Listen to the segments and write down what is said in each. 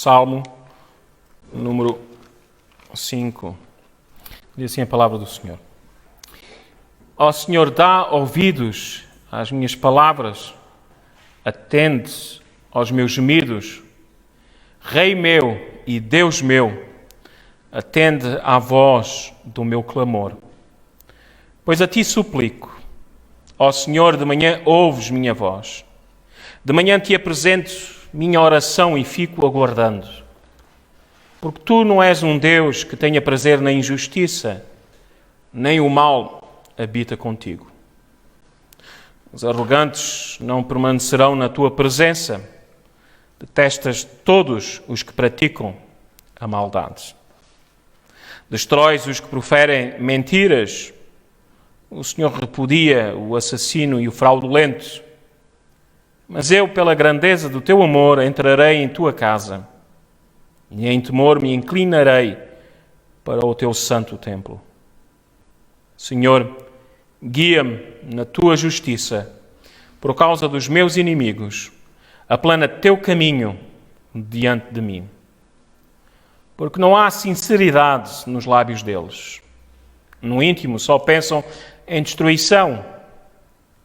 Salmo número 5. Diz assim a palavra do Senhor. Ó Senhor, dá ouvidos às minhas palavras, atende aos meus gemidos. Rei meu e Deus meu, atende à voz do meu clamor. Pois a ti suplico, ó Senhor, de manhã ouves minha voz. De manhã te apresento minha oração e fico aguardando. Porque tu não és um Deus que tenha prazer na injustiça, nem o mal habita contigo. Os arrogantes não permanecerão na tua presença. Detestas todos os que praticam a maldade. Destróis os que proferem mentiras. O Senhor repudia o assassino e o fraudulento. Mas eu, pela grandeza do teu amor, entrarei em tua casa e em temor me inclinarei para o teu santo templo. Senhor, guia-me na tua justiça por causa dos meus inimigos. Aplana teu caminho diante de mim. Porque não há sinceridade nos lábios deles. No íntimo só pensam em destruição.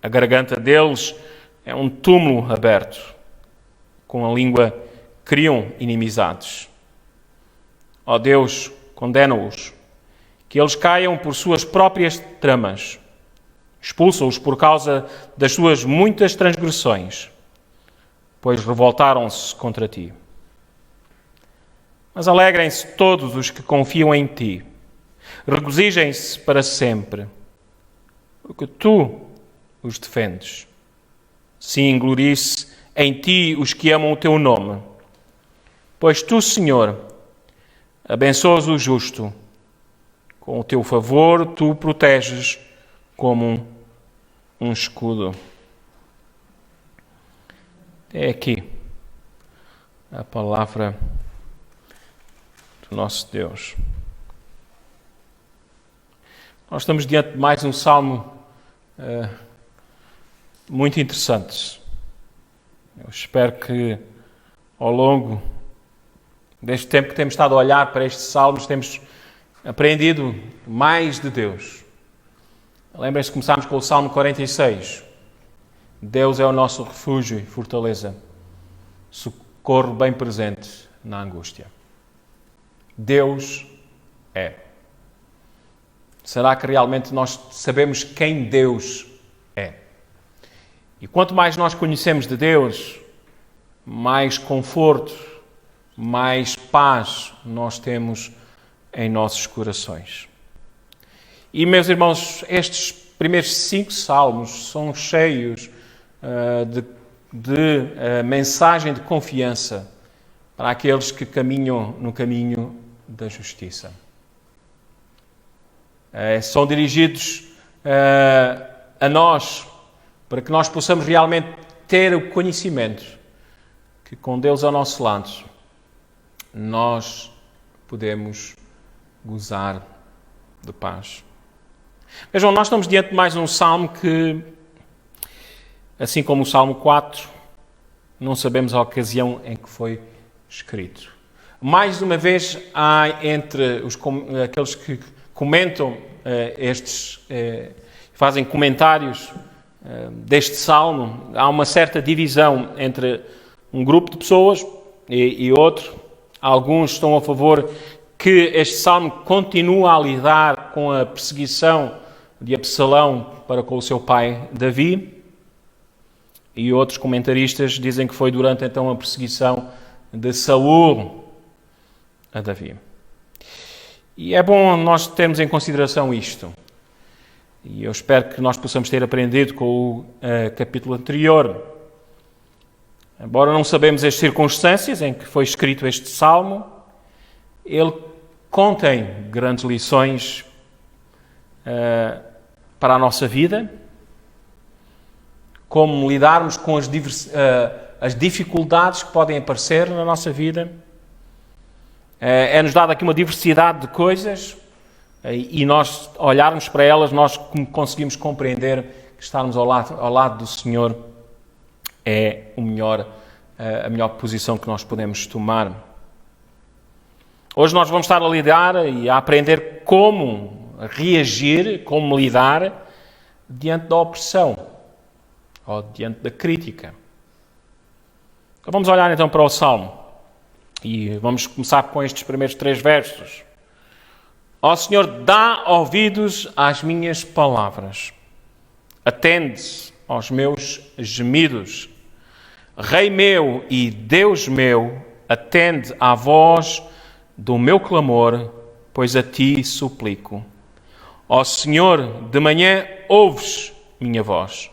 A garganta deles é um túmulo aberto. Com a língua criam inimizades. Ó Deus, condena-os, que eles caiam por suas próprias tramas. Expulsa-os por causa das suas muitas transgressões, pois revoltaram-se contra ti. Mas alegrem-se todos os que confiam em ti. Regozijem-se para sempre, porque tu os defendes. Sim, glorie-se em ti os que amam o teu nome. Pois tu, Senhor, abençoas o justo. Com o teu favor, tu o proteges como um escudo. É aqui a palavra do nosso Deus. Nós estamos diante de mais um salmo muito interessante. Eu espero que ao longo deste tempo que temos estado a olhar para estes salmos, temos aprendido mais de Deus. Lembrem-se que começámos com o Salmo 46. Deus é o nosso refúgio e fortaleza, socorro bem presente na angústia. Deus é. Será que realmente nós sabemos quem Deus é? E quanto mais nós conhecemos de Deus, mais conforto, mais paz nós temos em nossos corações. E, meus irmãos, estes primeiros 5 salmos são cheios de mensagem de confiança para aqueles que caminham no caminho da justiça. São dirigidos a nós, para que nós possamos realmente ter o conhecimento que com Deus ao nosso lado nós podemos gozar de paz. Vejam, nós estamos diante de mais um salmo que, assim como o Salmo 4, não sabemos a ocasião em que foi escrito. Mais uma vez, há entre aqueles que comentam fazem comentários deste salmo, há uma certa divisão entre um grupo de pessoas e outro. Alguns estão a favor que este salmo continua a lidar com a perseguição de Absalão para com o seu pai Davi, e outros comentaristas dizem que foi durante então a perseguição de Saul a Davi. E é bom nós termos em consideração isto. E eu espero que nós possamos ter aprendido com o capítulo anterior. Embora não sabemos as circunstâncias em que foi escrito este salmo, ele contém grandes lições para a nossa vida, como lidarmos com as dificuldades que podem aparecer na nossa vida. É-nos dada aqui uma diversidade de coisas e nós olharmos para elas, nós conseguimos compreender que estarmos ao lado do Senhor é a melhor posição que nós podemos tomar. Hoje nós vamos estar a lidar e a aprender como reagir, como lidar diante da opressão ou diante da crítica. Então vamos olhar então para o Salmo e vamos começar com estes primeiros 3 versos. Ó Senhor, dá ouvidos às minhas palavras, atende aos meus gemidos. Rei meu e Deus meu, atende à voz do meu clamor, pois a ti suplico. Ó Senhor, de manhã ouves minha voz.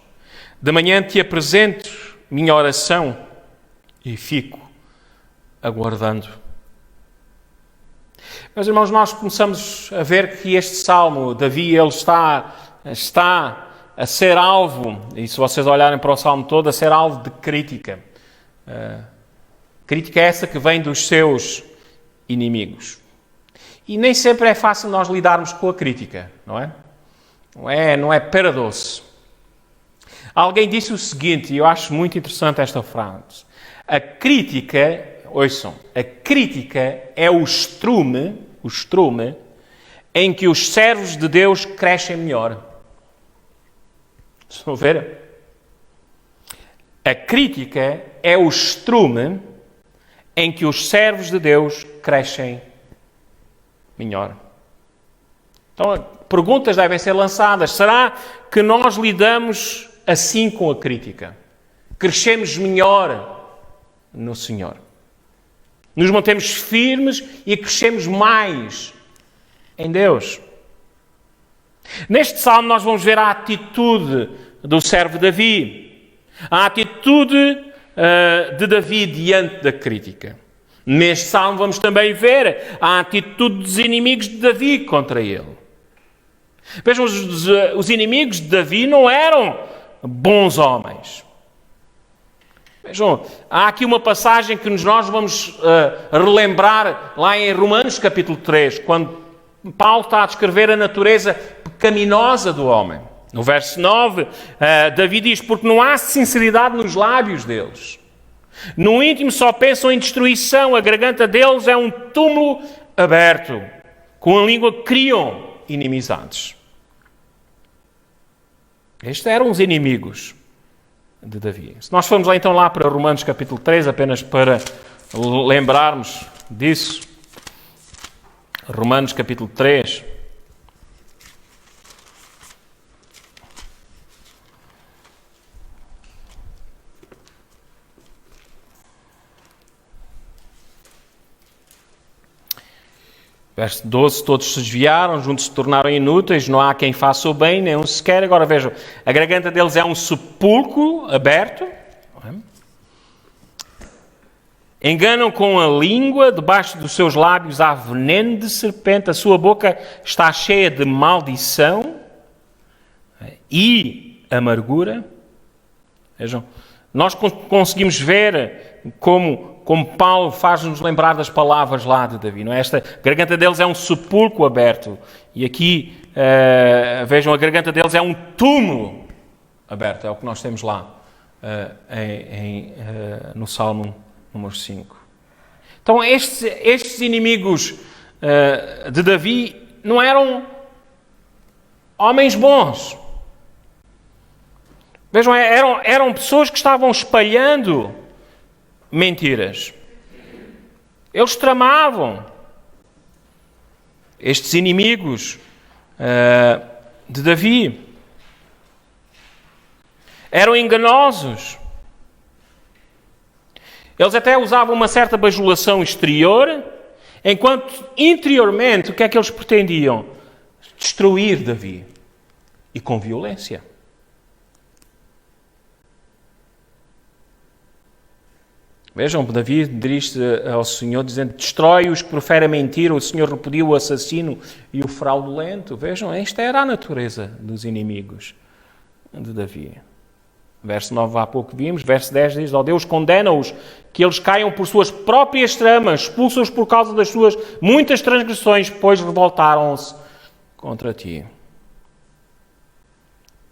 De manhã te apresento minha oração e fico aguardando. Meus irmãos, nós começamos a ver que este salmo, Davi, ele está a ser alvo, e se vocês olharem para o salmo todo, a ser alvo de crítica. Crítica essa que vem dos seus inimigos. E nem sempre é fácil nós lidarmos com a crítica, não é? Não é para doce. Alguém disse o seguinte, e eu acho muito interessante esta frase. A crítica, ouçam, a crítica é o estrume em que os servos de Deus crescem melhor. Estão a ver? A crítica é o estrume em que os servos de Deus crescem melhor. Então, perguntas devem ser lançadas. Será que nós lidamos assim com a crítica? Crescemos melhor no Senhor? Nos mantemos firmes e crescemos mais em Deus? Neste salmo nós vamos ver a atitude do servo Davi. A atitude de Davi diante da crítica. Neste salmo vamos também ver a atitude dos inimigos de Davi contra ele. Vejam, os inimigos de Davi não eram bons homens. Vejam, há aqui uma passagem que nós vamos relembrar lá em Romanos capítulo 3, quando Paulo está a descrever a natureza pecaminosa do homem. No verso 9, Davi diz, porque não há sinceridade nos lábios deles. No íntimo só pensam em destruição, a garganta deles é um túmulo aberto. Com a língua criam inimizades. Estes eram os inimigos de Davi. Se nós formos lá então lá para Romanos capítulo 3, apenas para lembrarmos disso. Romanos capítulo 3. Verso 12, todos se desviaram, juntos se tornaram inúteis, não há quem faça o bem, nem um sequer. Agora vejam, a garganta deles é um sepulcro aberto. Enganam com a língua, debaixo dos seus lábios há veneno de serpente, a sua boca está cheia de maldição e amargura. Vejam, nós conseguimos ver como Paulo faz-nos lembrar das palavras lá de Davi. Não é? Esta garganta deles é um sepulcro aberto. E aqui, vejam, a garganta deles é um túmulo aberto. É o que nós temos lá no Salmo número 5. Então, estes inimigos de Davi não eram homens bons. Vejam, eram pessoas que estavam espalhando mentiras. Eles tramavam. Estes inimigos de Davi eram enganosos. Eles até usavam uma certa bajulação exterior, enquanto interiormente o que é que eles pretendiam? Destruir Davi. E com violência. Vejam, Davi dirige-se ao Senhor dizendo, destrói os que proferem mentira, o Senhor repudia o assassino e o fraudulento. Vejam, esta era a natureza dos inimigos de Davi. Verso 9 há pouco vimos, verso 10 diz, ó Deus, condena-os, que eles caiam por suas próprias tramas, expulsa-os por causa das suas muitas transgressões, pois revoltaram-se contra ti.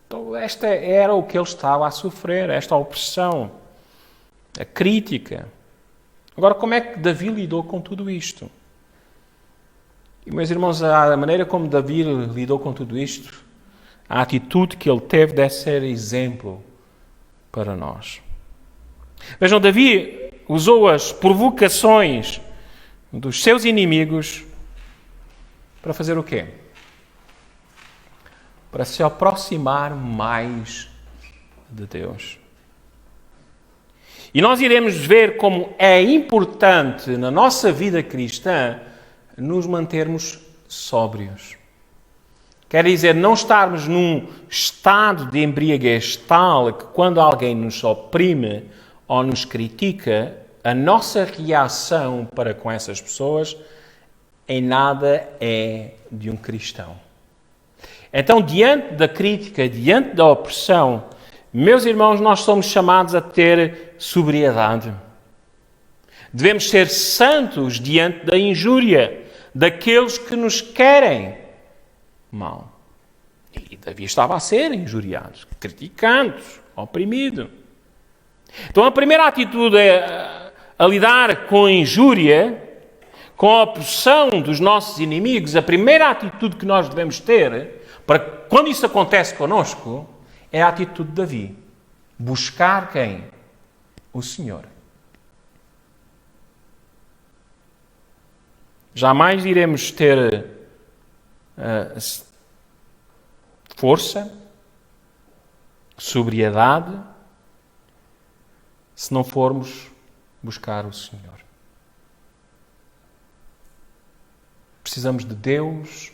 Então, esta era o que ele estava a sofrer, esta opressão, a crítica. Agora, como é que Davi lidou com tudo isto? E, meus irmãos, a maneira como Davi lidou com tudo isto, a atitude que ele teve deve ser exemplo para nós. Vejam, Davi usou as provocações dos seus inimigos para fazer o quê? Para se aproximar mais de Deus. E nós iremos ver como é importante na nossa vida cristã nos mantermos sóbrios. Quer dizer, não estarmos num estado de embriaguez tal que quando alguém nos oprime ou nos critica, a nossa reação para com essas pessoas em nada é de um cristão. Então, diante da crítica, diante da opressão, meus irmãos, nós somos chamados a ter sobriedade. Devemos ser santos diante da injúria daqueles que nos querem mal. E Davi estava a ser injuriado, criticado, oprimido. Então a primeira atitude a lidar com a injúria, com a opressão dos nossos inimigos, a primeira atitude que nós devemos ter, para quando isso acontece connosco, é a atitude de Davi. Buscar quem? O Senhor. Jamais iremos ter força, sobriedade, se não formos buscar o Senhor. Precisamos de Deus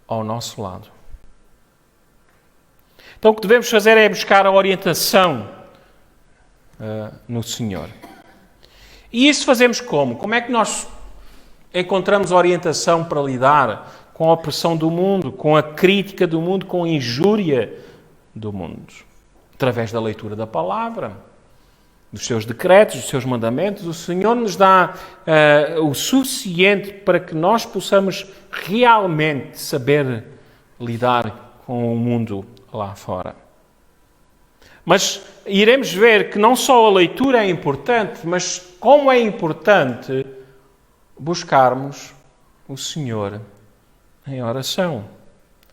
ao nosso lado. Então o que devemos fazer é buscar a orientação no Senhor. E isso fazemos como? Como é que nós encontramos orientação para lidar com a opressão do mundo, com a crítica do mundo, com a injúria do mundo? Através da leitura da palavra, dos seus decretos, dos seus mandamentos. O Senhor nos dá o suficiente para que nós possamos realmente saber lidar com o mundo lá fora. Mas iremos ver que não só a leitura é importante, mas como é importante buscarmos o Senhor em oração,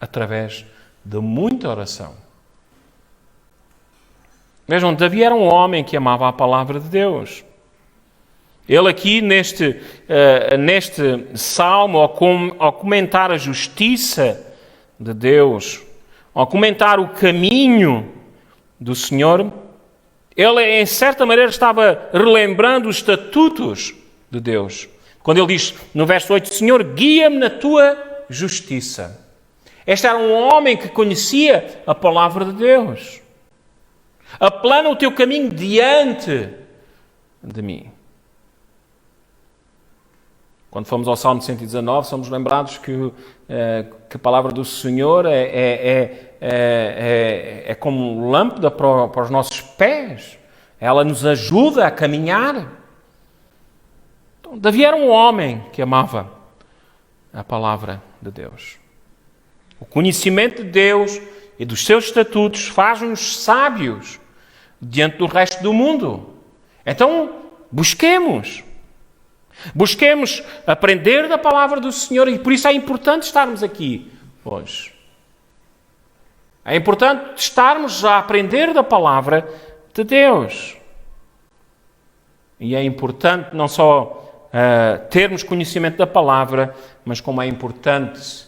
através de muita oração. Vejam, Davi era um homem que amava a palavra de Deus. Ele aqui, neste salmo, ao comentar a justiça de Deus, ao comentar o caminho do Senhor, ele, em certa maneira, estava relembrando os estatutos de Deus. Quando ele diz, no verso 8, Senhor, guia-me na tua justiça. Este era um homem que conhecia a palavra de Deus. Aplana o teu caminho diante de mim. Quando fomos ao Salmo 119, somos lembrados que a palavra do Senhor é como lâmpada para os nossos pés. Ela nos ajuda a caminhar. Então, Davi era um homem que amava a palavra de Deus. O conhecimento de Deus e dos seus estatutos faz-nos sábios diante do resto do mundo. Então, busquemos aprender da palavra do Senhor e por isso é importante estarmos aqui hoje. É importante estarmos a aprender da palavra de Deus. E é importante não só termos conhecimento da palavra, mas como é importante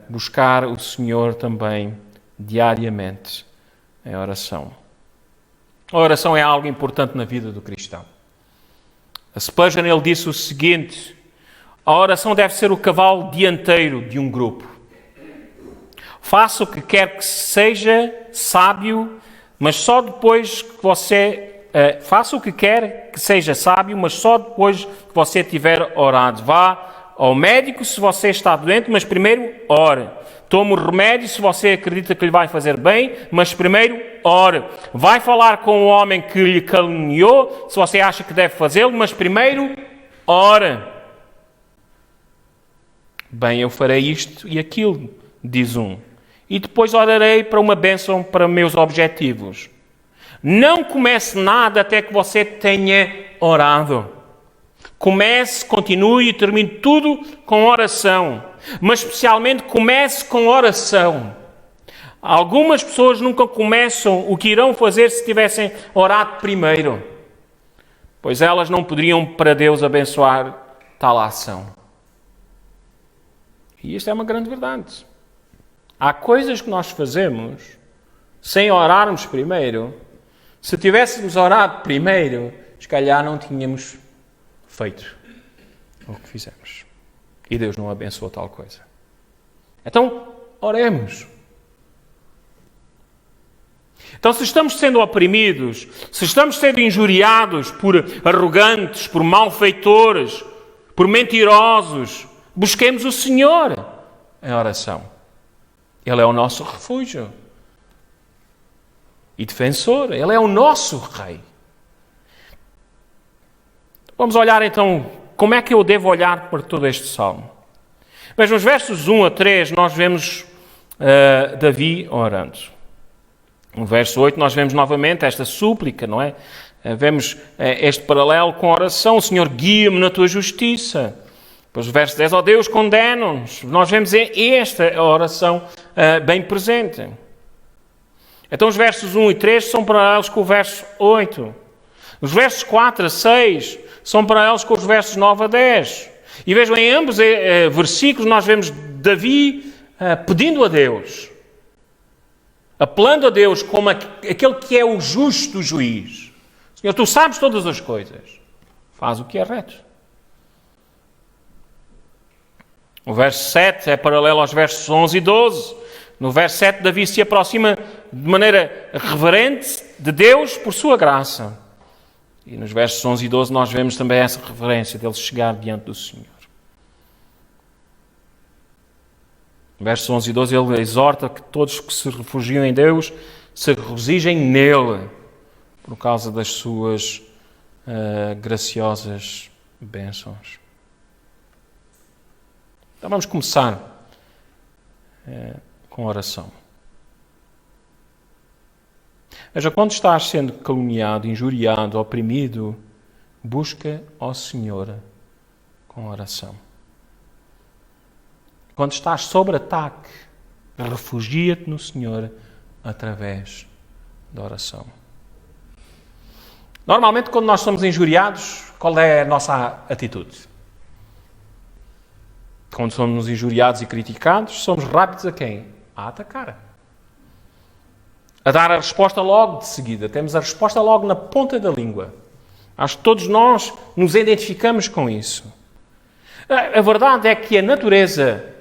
buscar o Senhor também diariamente em oração. A oração é algo importante na vida do cristão. A Spurgeon, ele disse o seguinte: a oração deve ser o cavalo dianteiro de um grupo. Faça o que quer que seja sábio, mas só depois que você... faça o que quer que seja sábio, mas só depois que você tiver orado. Vá ao médico se você está doente, mas primeiro ore. Tome o remédio se você acredita que lhe vai fazer bem, mas primeiro ore. Vai falar com o homem que lhe caluniou, se você acha que deve fazê-lo, mas primeiro ore. Bem, eu farei isto e aquilo, diz um. E depois orarei para uma bênção para meus objetivos. Não comece nada até que você tenha orado. Comece, continue e termine tudo com oração. Mas especialmente comece com oração. Algumas pessoas nunca começam o que irão fazer se tivessem orado primeiro, pois elas não poderiam para Deus abençoar tal ação. E isto é uma grande verdade. Há coisas que nós fazemos sem orarmos primeiro. Se tivéssemos orado primeiro, se calhar não tínhamos feito o que fizemos. E Deus não abençoou tal coisa. Então, oremos. Então, se estamos sendo oprimidos, se estamos sendo injuriados por arrogantes, por malfeitores, por mentirosos, busquemos o Senhor em oração. Ele é o nosso refúgio e defensor. Ele é o nosso Rei. Vamos olhar então como é que eu devo olhar para todo este salmo. Vejam, nos versos 1 a 3 nós vemos Davi orando. No verso 8 nós vemos novamente esta súplica, não é? Vemos este paralelo com a oração. O Senhor, guia-me na tua justiça. Depois o verso 10, ó Deus, condena-nos. Nós vemos esta oração bem presente. Então os versos 1 e 3 são paralelos com o verso 8. Os versos 4 a 6 são paralelos com os versos 9 a 10. E vejam, em ambos versículos nós vemos Davi pedindo a Deus, apelando a Deus como aquele que é o justo juiz. Senhor, tu sabes todas as coisas. Faz o que é reto. O verso 7 é paralelo aos versos 11 e 12. No verso 7, Davi se aproxima de maneira reverente de Deus por sua graça. E nos versos 11 e 12 nós vemos também essa reverência dele chegar diante do Senhor. No versos 11 e 12 ele exorta que todos que se refugiam em Deus se regozijem nele por causa das suas graciosas bênçãos. Então vamos começar com oração. Veja, quando estás sendo caluniado, injuriado, oprimido, busca ao Senhor com oração. Quando estás sob ataque, refugia-te no Senhor através da oração. Normalmente, quando nós somos injuriados, qual é a nossa atitude? Quando somos injuriados e criticados, somos rápidos a quem? A atacar. A dar a resposta logo de seguida. Temos a resposta logo na ponta da língua. Acho que todos nós nos identificamos com isso. A verdade é que a natureza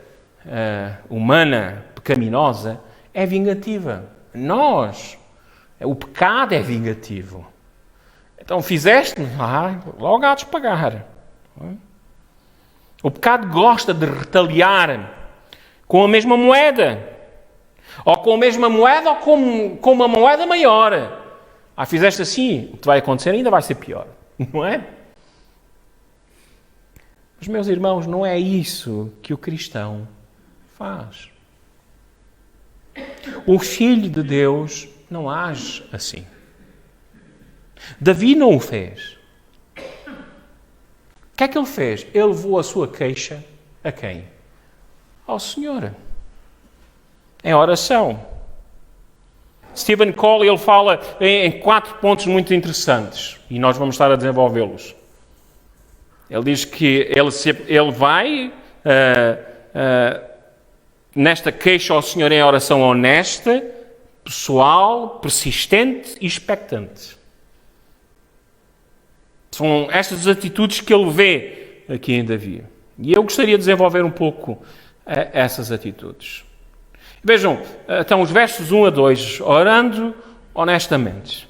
humana, pecaminosa, é vingativa. O pecado é vingativo. Então fizeste-me, logo há de pagar. O pecado gosta de retaliar com a mesma moeda. Ou com a mesma moeda ou com uma moeda maior. Fizeste assim, o que vai acontecer ainda vai ser pior. Não é? Mas, meus irmãos, não é isso que o cristão faz. O Filho de Deus não age assim. Davi não o fez. O que é que ele fez? Ele levou a sua queixa a quem? Ao Senhor. Em oração. Stephen Cole, ele fala em 4 pontos muito interessantes e nós vamos estar a desenvolvê-los. Ele diz que ele vai nesta queixa ao Senhor em oração honesta, pessoal, persistente e expectante. São estas atitudes que ele vê aqui em Davi. E eu gostaria de desenvolver um pouco essas atitudes. Vejam, então, os versos 1 a 2, orando honestamente.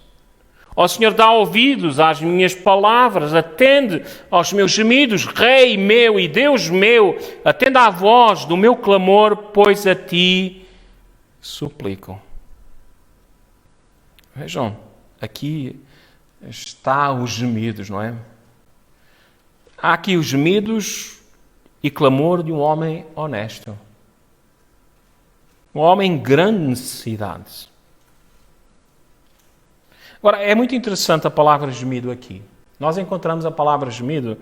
Ó Senhor, dá ouvidos às minhas palavras, atende aos meus gemidos, Rei meu e Deus meu, atenda à voz do meu clamor, pois a Ti suplico. Vejam, aqui está os gemidos, não é? Há aqui os gemidos e clamor de um homem honesto. Um homem em grande necessidade. Agora, é muito interessante a palavra gemido aqui. Nós encontramos a palavra gemido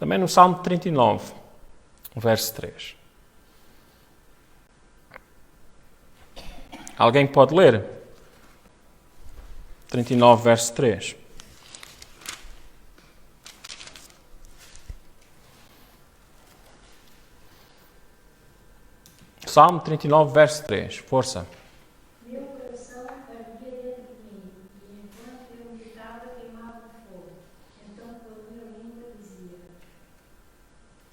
Também no Salmo 39, verso 3. Alguém pode ler? 39, verso 3. Salmo 39, verso 3. Força. Meu coração ardia dentro de mim, e enquanto eu meditava, queimava de fogo. Então pela minha língua dizia.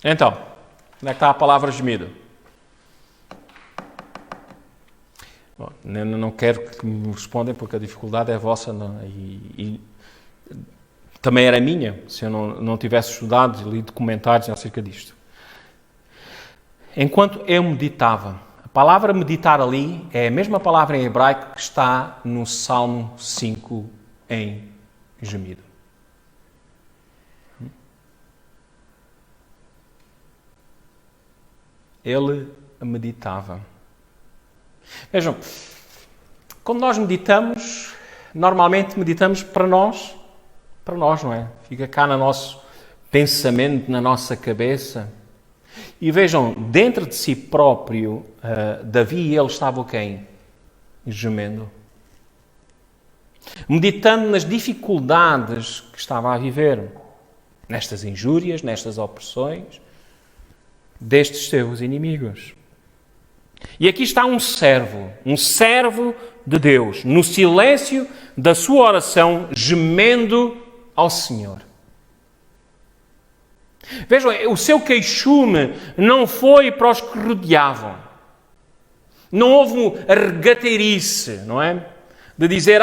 Então, onde é que está a palavra gemido? Bom, não quero que me respondam porque a dificuldade é vossa e também era minha, se eu não tivesse estudado e lido comentários acerca disto. Enquanto eu meditava, a palavra meditar ali é a mesma palavra em hebraico que está no Salmo 5 em gemido. Ele meditava. Vejam, quando nós meditamos, normalmente meditamos para nós, não é? Fica cá no nosso pensamento, na nossa cabeça. E vejam, dentro de si próprio, Davi, ele estava quem? Gemendo. Meditando nas dificuldades que estava a viver, nestas injúrias, nestas opressões, destes seus inimigos. E aqui está um servo de Deus, no silêncio da sua oração, gemendo ao Senhor. Vejam, o seu queixume não foi para os que rodeavam. Não houve a regateirice, não é? De dizer,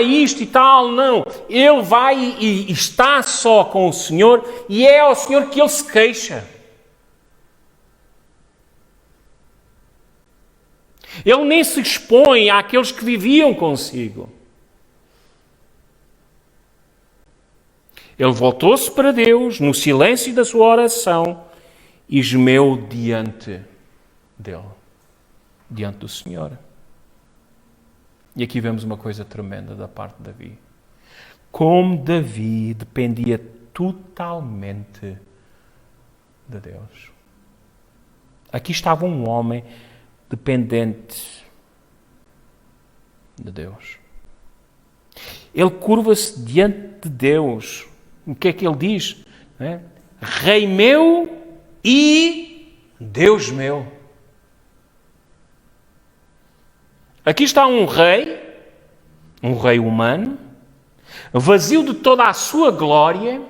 isto e tal, não. Ele vai e está só com o Senhor e é ao Senhor que ele se queixa. Ele nem se expõe àqueles que viviam consigo. Ele voltou-se para Deus, no silêncio da sua oração, e gemeu diante dele, diante do Senhor. E aqui vemos uma coisa tremenda da parte de Davi. Como Davi dependia totalmente de Deus. Aqui estava um homem dependente de Deus. Ele curva-se diante de Deus. O que é que ele diz? Rei meu e Deus meu. Aqui está um rei humano, vazio de toda a sua glória,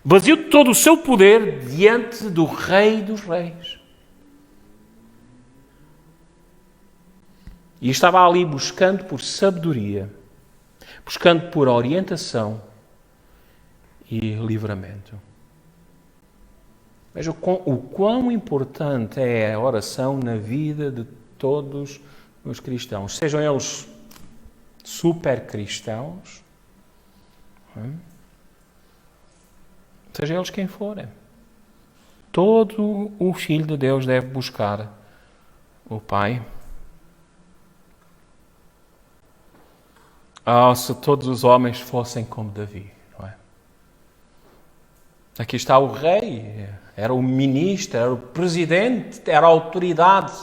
vazio de todo o seu poder diante do Rei dos Reis. E estava ali buscando por sabedoria, buscando por orientação e livramento. Veja o quão importante é a oração na vida de todos os cristãos, sejam eles super cristãos, sejam eles quem forem. Todo o Filho de Deus deve buscar o Pai. Se todos os homens fossem como Davi, não é? Aqui está o rei, era o ministro, era o presidente, era a autoridade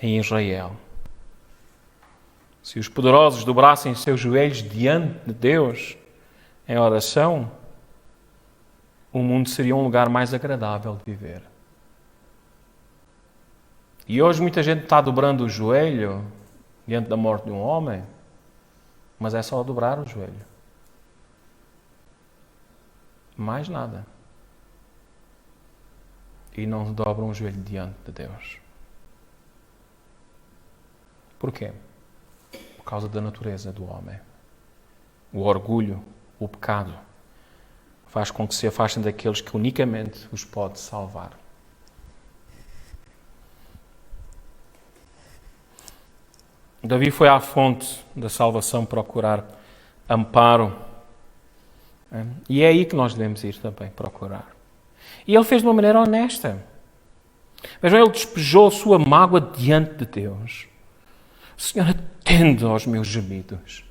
em Israel. Se os poderosos dobrassem seus joelhos diante de Deus em oração, o mundo seria um lugar mais agradável de viver. E hoje muita gente está dobrando o joelho diante da morte de um homem, mas é só dobrar o joelho. Mais nada. E não dobram o joelho diante de Deus. Porquê? Por causa da natureza do homem. O orgulho, o pecado, faz com que se afastem daqueles que unicamente os pode salvar. Davi foi à fonte da salvação procurar amparo. E é aí que nós devemos ir também procurar. E ele fez de uma maneira honesta. Vejam, ele despejou sua mágoa diante de Deus. Senhor, atende aos meus gemidos.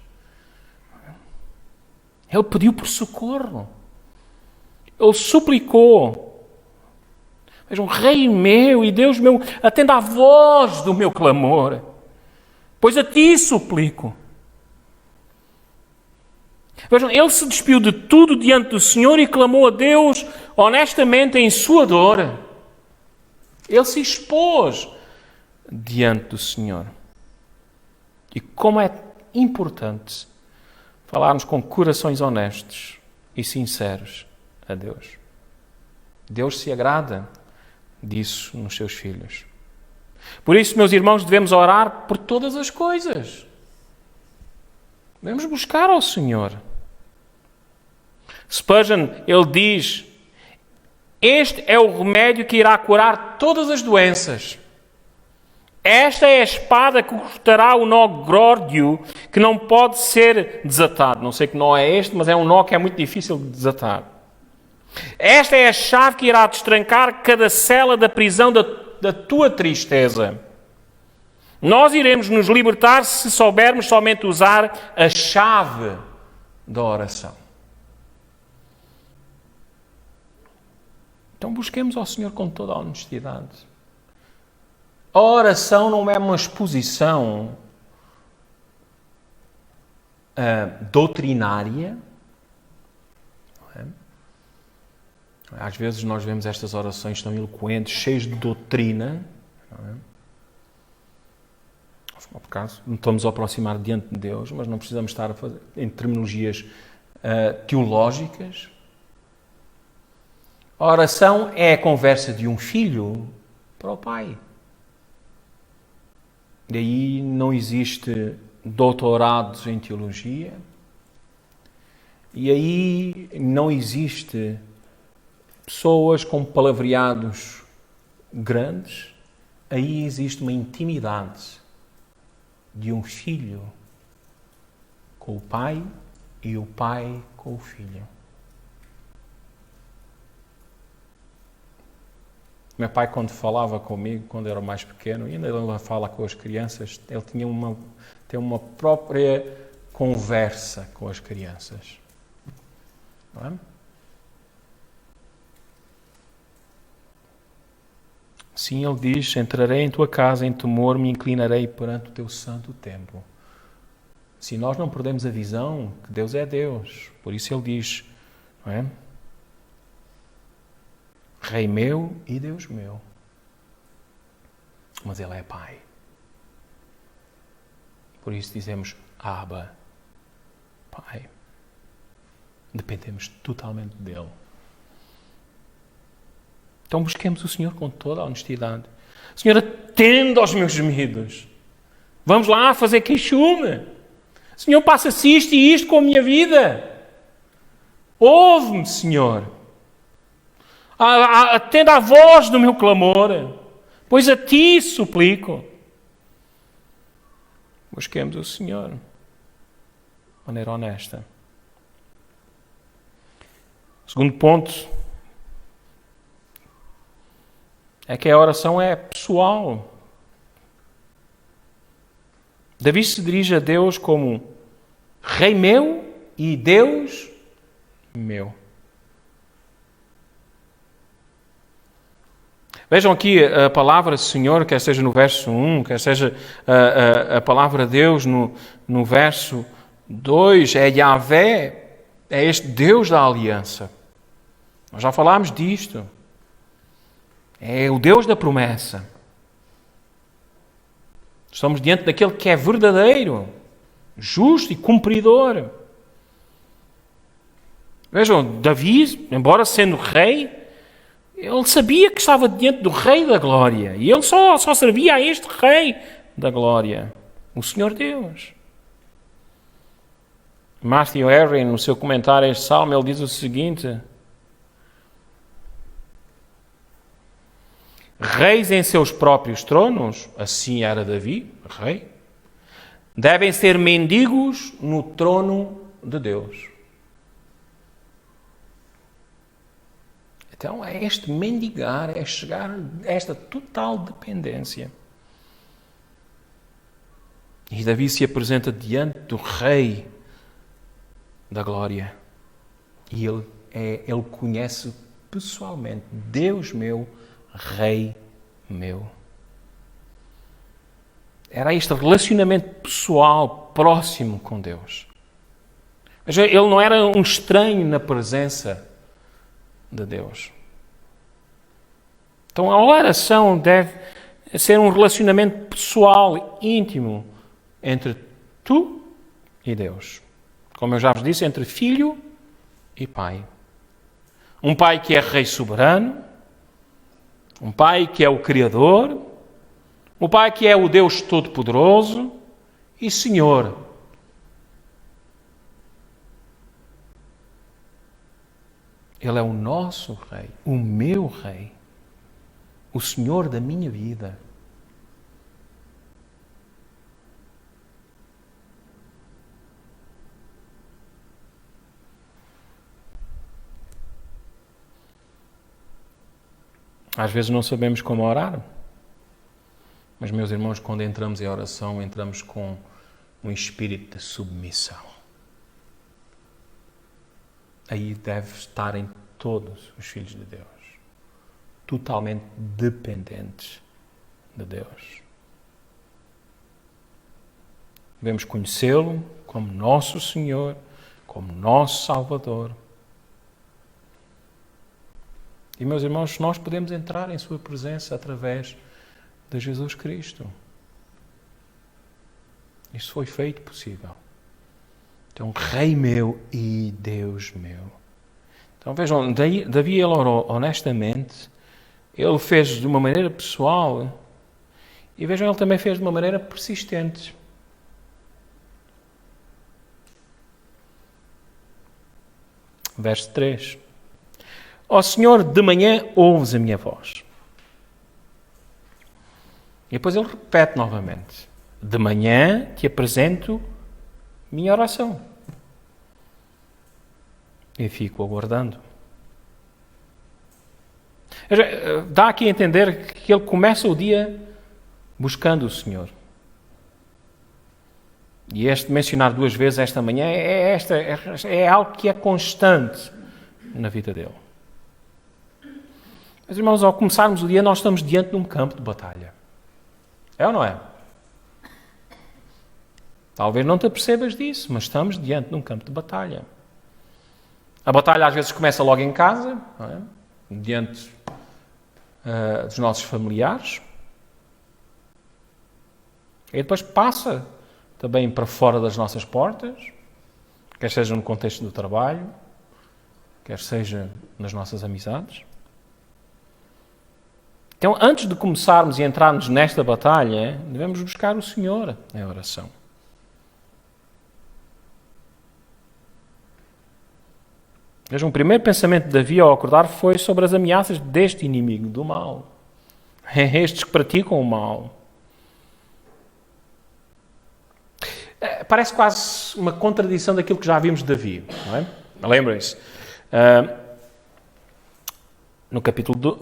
Ele pediu por socorro. Ele suplicou. Vejam, Rei meu e Deus meu, atenda à voz do meu clamor, pois a ti suplico. Vejam, ele se despiu de tudo diante do Senhor e clamou a Deus honestamente em sua dor. Ele se expôs diante do Senhor. E como é importante falarmos com corações honestos e sinceros a Deus. Deus se agrada disso nos seus filhos. Por isso, meus irmãos, devemos orar por todas as coisas. Devemos buscar ao Senhor. Spurgeon, ele diz: este é o remédio que irá curar todas as doenças. Esta é a espada que cortará o nó górdio que não pode ser desatado. Não sei que nó é este, mas é um nó que é muito difícil de desatar. Esta é a chave que irá destrancar cada cela da prisão da tua tristeza. Nós iremos nos libertar se soubermos somente usar a chave da oração. Então busquemos ao Senhor com toda a honestidade. A oração não é uma exposição doutrinária. Não é? Às vezes nós vemos estas orações tão eloquentes, cheias de doutrina. Não é? Por acaso, não estamos a aproximar diante de Deus, mas não precisamos estar a fazer em terminologias teológicas. A oração é a conversa de um filho para o pai. Daí não existe doutorados em teologia. E aí não existe pessoas com palavreados grandes. Aí existe uma intimidade de um filho com o pai e o pai com o filho. Meu pai, quando falava comigo, quando era mais pequeno, e ainda ele fala com as crianças, ele tem uma própria conversa com as crianças. Não é? Sim, ele diz: entrarei em tua casa em temor, me inclinarei perante o teu santo templo. Se nós não perdemos a visão que Deus é Deus, por isso ele diz, não é? Rei meu e Deus meu. Mas Ele é Pai. Por isso dizemos: Abba, Pai. Dependemos totalmente dEle. Então busquemos o Senhor com toda a honestidade. Senhor, atende aos meus gemidos. Vamos lá fazer queixume. Senhor, passa-se isto e isto com a minha vida. Ouve-me, Senhor. Atenda à voz do meu clamor, pois a ti suplico. Busquemos o Senhor de maneira honesta. O segundo ponto é que a oração é pessoal. Davi se dirige a Deus como Rei meu e Deus meu. Vejam aqui a palavra Senhor, quer seja no verso 1, quer seja a palavra Deus no verso 2, é Yahvé, é este Deus da aliança. Nós já falámos disto. É o Deus da promessa. Estamos diante daquele que é verdadeiro, justo e cumpridor. Vejam, Davi, embora sendo rei, ele sabia que estava diante do Rei da Glória. E ele só servia a este Rei da Glória, o Senhor Deus. Matthew Henry, no seu comentário a este salmo, ele diz o seguinte: reis em seus próprios tronos, assim era Davi, rei, devem ser mendigos no trono de Deus. Então é este mendigar, é chegar a esta total dependência. E Davi se apresenta diante do Rei da glória. E Ele conhece pessoalmente, Deus meu, Rei meu. Era este relacionamento pessoal, próximo com Deus. Mas ele não era um estranho na presença de Deus. Então a oração deve ser um relacionamento pessoal, íntimo, entre tu e Deus. Como eu já vos disse, entre filho e pai. Um pai que é Rei soberano, um pai que é o Criador, um pai que é o Deus Todo-Poderoso e Senhor. Ele é o nosso Rei, o meu Rei, o Senhor da minha vida. Às vezes não sabemos como orar, mas, meus irmãos, quando entramos em oração, entramos com um espírito de submissão. Aí deve estarem todos os filhos de Deus, totalmente dependentes de Deus. Devemos conhecê-lo como nosso Senhor, como nosso Salvador. E, meus irmãos, nós podemos entrar em sua presença através de Jesus Cristo. Isso foi feito possível. Então, Rei meu e Deus meu. Então, vejam, Davi, ele orou honestamente, ele fez de uma maneira pessoal e, vejam, ele também fez de uma maneira persistente. Verso 3. Ó Senhor, de manhã ouves a minha voz. E depois ele repete novamente. De manhã te apresento minha oração. E fico aguardando. Dá aqui a entender que ele começa o dia buscando o Senhor. E este mencionar 2 vezes esta manhã é algo que é constante na vida dele. Mas, irmãos, ao começarmos o dia, nós estamos diante de um campo de batalha. É ou não é? Talvez não te apercebas disso, mas estamos diante de um campo de batalha. A batalha às vezes começa logo em casa, não é? Diante dos nossos familiares. E depois passa também para fora das nossas portas, quer seja no contexto do trabalho, quer seja nas nossas amizades. Então, antes de começarmos e entrarmos nesta batalha, devemos buscar o Senhor em oração. Vejam, o primeiro pensamento de Davi ao acordar foi sobre as ameaças deste inimigo do mal. Estes que praticam o mal. Parece quase uma contradição daquilo que já vimos de Davi, não é? Lembrem-se. No capítulo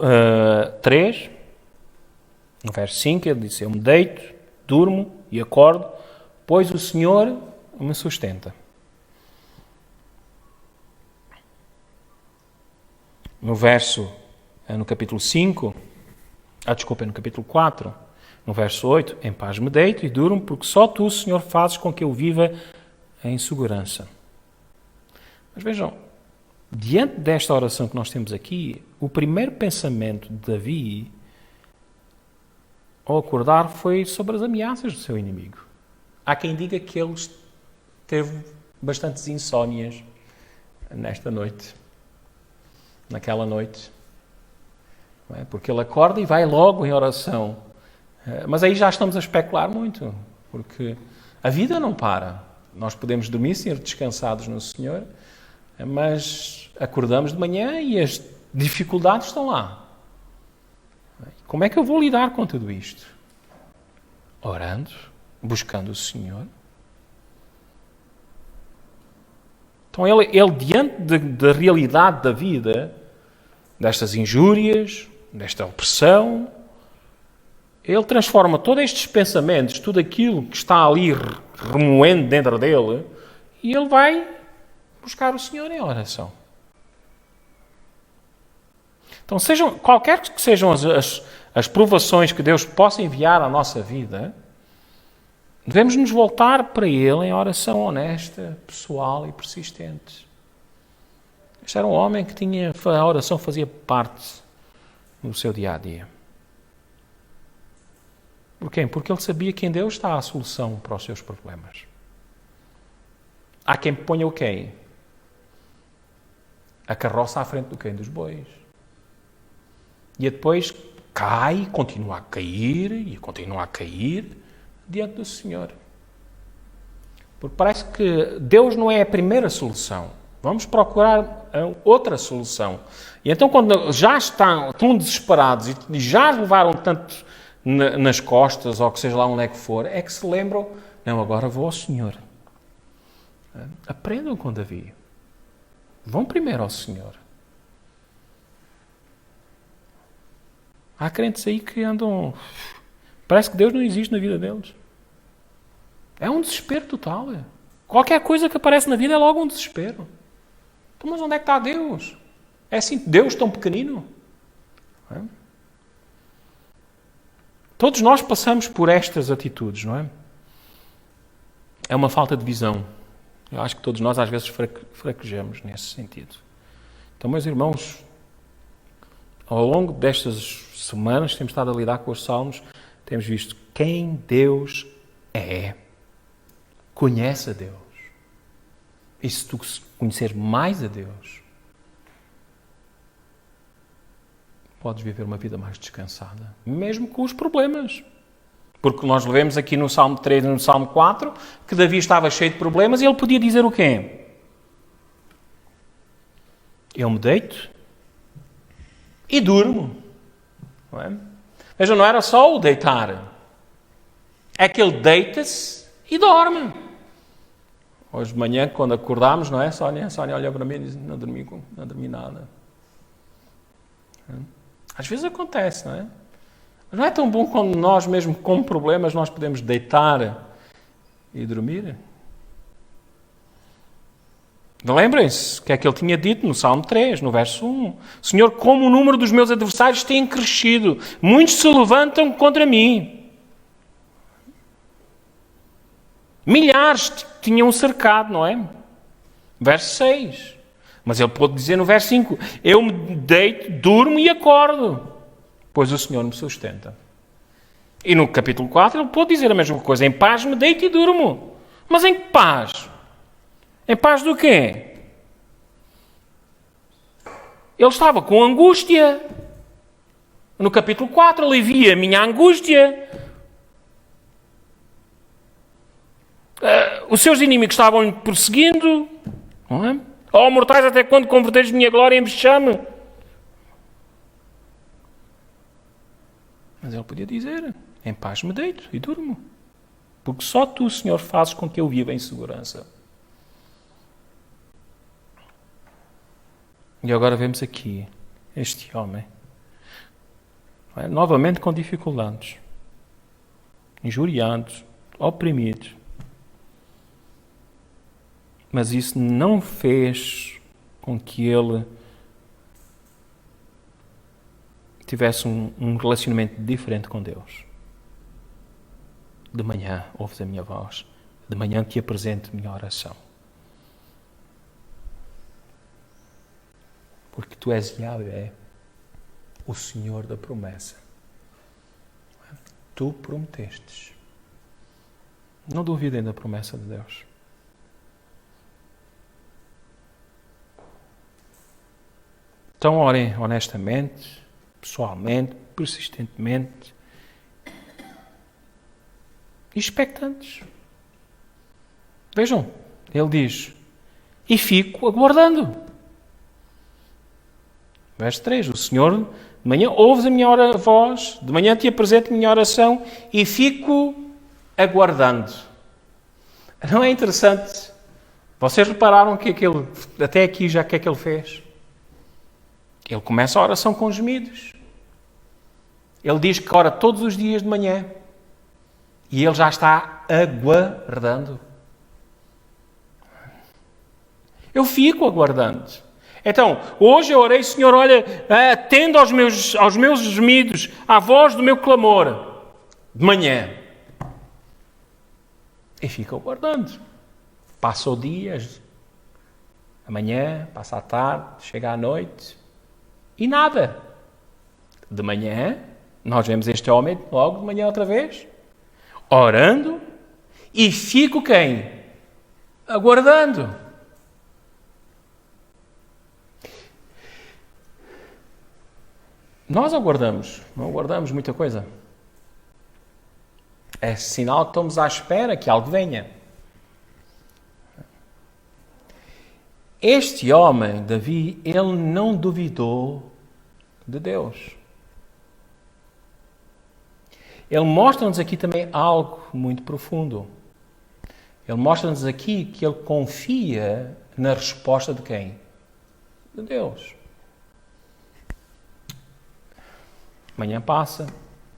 3, no verso 5, ele diz: eu me deito, durmo e acordo, pois o Senhor me sustenta. No capítulo 5, no capítulo 4, no verso 8, em paz me deito e durmo, porque só tu, Senhor, fazes com que eu viva em segurança. Mas vejam, diante desta oração que nós temos aqui, o primeiro pensamento de Davi, ao acordar, foi sobre as ameaças do seu inimigo. Há quem diga que ele teve bastantes insónias nesta noite, naquela noite. Não é? Porque ele acorda e vai logo em oração. Mas aí já estamos a especular muito, porque a vida não para. Nós podemos dormir, ser descansados no Senhor, mas acordamos de manhã e as dificuldades estão lá. Como é que eu vou lidar com tudo isto? Orando, buscando o Senhor. Então ele diante da realidade da vida, destas injúrias, desta opressão, ele transforma todos estes pensamentos, tudo aquilo que está ali remoendo dentro dele, e ele vai buscar o Senhor em oração. Então, qualquer que sejam as provações que Deus possa enviar à nossa vida, devemos nos voltar para Ele em oração honesta, pessoal e persistente. Este era um homem que a oração fazia parte do seu dia-a-dia. Porquê? Porque ele sabia que em Deus está a solução para os seus problemas. Há quem ponha o quê? A carroça à frente do quem? Dos bois. E depois cai, continua a cair e continua a cair diante do Senhor. Porque parece que Deus não é a primeira solução. Vamos procurar outra solução. E então, quando já estão tão desesperados e já levaram tanto nas costas, ou que seja lá onde é que se lembram, não, agora vou ao Senhor. Aprendam com Davi. Vão primeiro ao Senhor. Há crentes aí que andam... Parece que Deus não existe na vida deles. É um desespero total. Qualquer coisa que aparece na vida é logo um desespero. Então, mas onde é que está Deus? É assim, Deus tão pequenino? É? Todos nós passamos por estas atitudes, não é? É uma falta de visão. Eu acho que todos nós às vezes fraquejamos nesse sentido. Então, meus irmãos, ao longo destas semanas temos estado a lidar com os Salmos, temos visto quem Deus é. Conhece a Deus. E se tu conhecer mais a Deus, podes viver uma vida mais descansada, mesmo com os problemas. Porque nós lemos aqui no Salmo 3 e no Salmo 4 que Davi estava cheio de problemas e ele podia dizer o quê? Eu me deito e durmo. Não é? Veja, não era só o deitar. É que ele deita-se e dorme. Hoje de manhã, quando acordámos, não é? Sónia olha para mim e diz, não dormi nada. Às vezes acontece, não é? Mas não é tão bom quando nós, mesmo com problemas, nós podemos deitar e dormir? Lembrem-se o que é que ele tinha dito no Salmo 3, no verso 1. Senhor, como o número dos meus adversários tem crescido, muitos se levantam contra mim. Milhares tinham cercado, não é? Verso 6. Mas ele pôde dizer no verso 5, eu me deito, durmo e acordo, pois o Senhor me sustenta. E no capítulo 4 ele pôde dizer a mesma coisa, em paz me deito e durmo. Mas em que paz? Em paz do quê? Ele estava com angústia. No capítulo 4 ele via a minha angústia. Os seus inimigos estavam-lhe perseguindo. Não é? Ó mortais, até quando converteres minha glória em vexame? Mas ele podia dizer, em paz me deito e durmo. Porque só tu, Senhor, fazes com que eu viva em segurança. E agora vemos aqui este homem, novamente com dificuldades, injuriados, oprimidos. Mas isso não fez com que ele tivesse um relacionamento diferente com Deus. De manhã ouves a minha voz, de manhã te apresento a minha oração. Porque tu és Yahvé, o Senhor da promessa. Tu prometestes. Não duvidem da promessa de Deus. Então orem honestamente, pessoalmente, persistentemente e expectantes. Vejam, ele diz, e fico aguardando. Verso 3, o Senhor, de manhã ouves a minha voz, de manhã te apresento a minha oração e fico aguardando. Não é interessante? Vocês repararam que até aqui já o que é que ele fez? Ele começa a oração com gemidos. Ele diz que ora todos os dias de manhã e ele já está aguardando. Eu fico aguardando. Então, hoje eu orei, Senhor, olha, atenda aos meus gemidos, à voz do meu clamor, de manhã. E fico aguardando. Passa o dia, amanhã, passa a tarde, chega à noite, e nada. De manhã, nós vemos este homem logo de manhã outra vez, orando, e fico quem? Aguardando. Nós aguardamos, não aguardamos muita coisa. É sinal que estamos à espera que algo venha. Este homem, Davi, ele não duvidou de Deus. Ele mostra-nos aqui também algo muito profundo. Ele mostra-nos aqui que ele confia na resposta de quem? De Deus. Amanhã passa,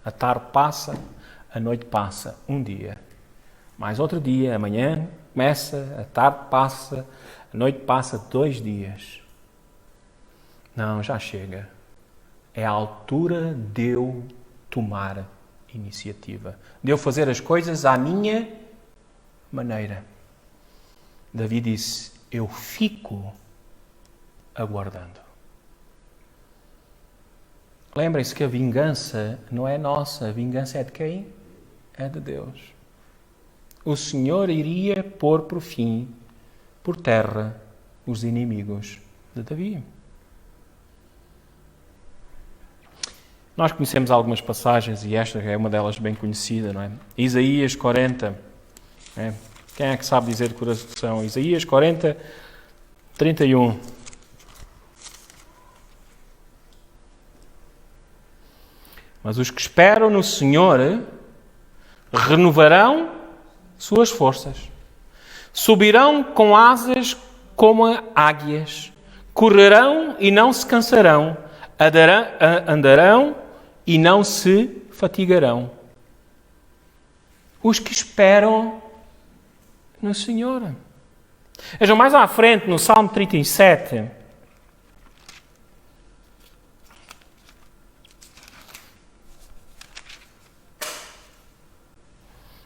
a tarde passa, a noite passa, um dia. Mais outro dia, amanhã começa, a tarde passa, a noite passa, 2 dias. Não, já chega. É a altura de eu tomar iniciativa. De eu fazer as coisas à minha maneira. Davi disse, eu fico aguardando. Lembrem-se que a vingança não é nossa, a vingança é de quem? É de Deus. O Senhor iria pôr por fim, por terra, os inimigos de Davi. Nós conhecemos algumas passagens e esta é uma delas bem conhecida, não é? Isaías 40. É? Quem é que sabe dizer de coração? Isaías 40, 31. Mas os que esperam no Senhor renovarão suas forças. Subirão com asas como águias. Correrão e não se cansarão. Andarão e não se fatigarão. Os que esperam no Senhor. Vejam, mais à frente, no Salmo 37,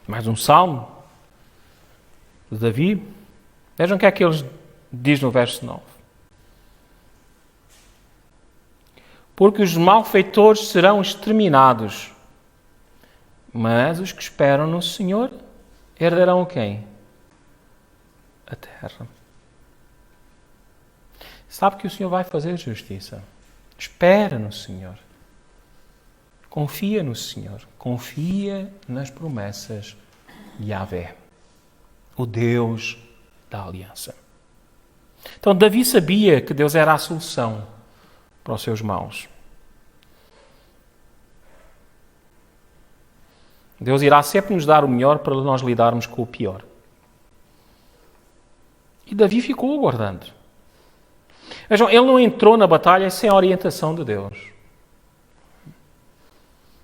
mais um salmo de Davi. Vejam o que é que ele diz no verso 9. Porque os malfeitores serão exterminados, mas os que esperam no Senhor herdarão quem? A terra. Sabe que o Senhor vai fazer justiça. Espera no Senhor. Confia no Senhor. Confia nas promessas de Yahvé, o Deus da aliança. Então Davi sabia que Deus era a solução para os seus maus. Deus irá sempre nos dar o melhor para nós lidarmos com o pior. E Davi ficou aguardando. Vejam, ele não entrou na batalha sem a orientação de Deus.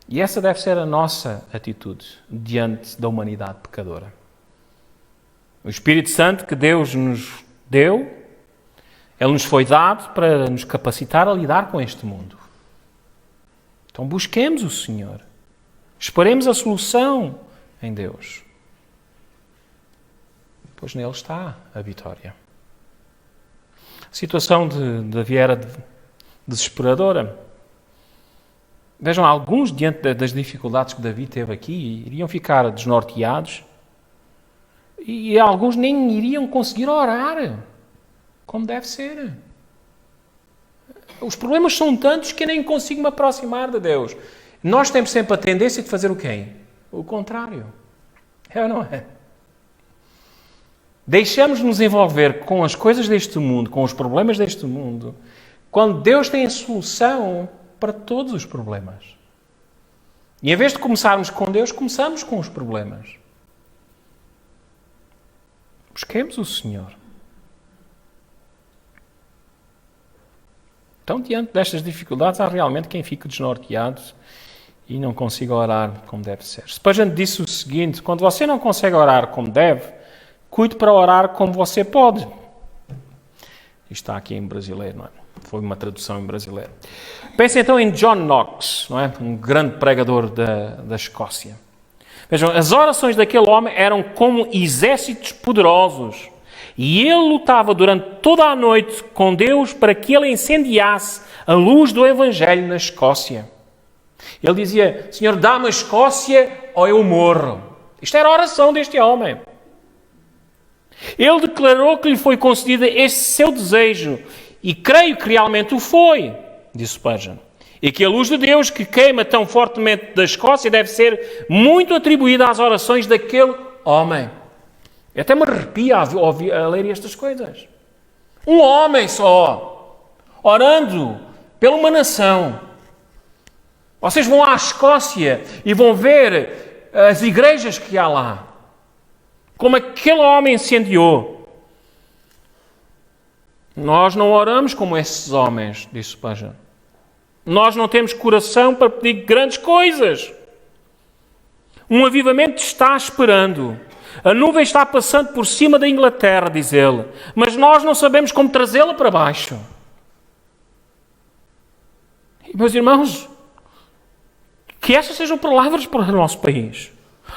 E essa deve ser a nossa atitude diante da humanidade pecadora. O Espírito Santo que Deus nos deu, ele nos foi dado para nos capacitar a lidar com este mundo. Então busquemos o Senhor. Esperemos a solução em Deus. Pois nele está a vitória. A situação de Davi era desesperadora. Vejam, alguns, diante das dificuldades que Davi teve aqui, iriam ficar desnorteados e alguns nem iriam conseguir orar como deve ser. Os problemas são tantos que eu nem consigo me aproximar de Deus. Nós temos sempre a tendência de fazer o quê? O contrário. É ou não é? Deixamos-nos envolver com as coisas deste mundo, com os problemas deste mundo, quando Deus tem a solução para todos os problemas. E em vez de começarmos com Deus, começamos com os problemas. Busquemos o Senhor. Então, diante destas dificuldades, há realmente quem fique desnorteado e não consiga orar como deve ser. Spurgeon disse o seguinte: quando você não consegue orar como deve, cuide para orar como você pode. Está aqui em brasileiro, não é? Foi uma tradução em brasileiro. Pense então em John Knox, não é? Um grande pregador da Escócia. Vejam, as orações daquele homem eram como exércitos poderosos. E ele lutava durante toda a noite com Deus para que ele incendiasse a luz do Evangelho na Escócia. Ele dizia, Senhor, dá-me a Escócia ou eu morro. Isto era a oração deste homem. Ele declarou que lhe foi concedido este seu desejo. E creio que realmente o foi, disse Spurgeon. E que a luz de Deus que queima tão fortemente da Escócia deve ser muito atribuída às orações daquele homem. Eu até me arrepio a ler estas coisas. Um homem só, orando pela uma nação. Vocês vão à Escócia e vão ver as igrejas que há lá. Como aquele homem incendiou. Nós não oramos como esses homens, disse Spurgeon. Nós não temos coração para pedir grandes coisas. Um avivamento está esperando. A nuvem está passando por cima da Inglaterra, diz ele. Mas nós não sabemos como trazê-la para baixo. E, meus irmãos, que estas sejam palavras para o nosso país.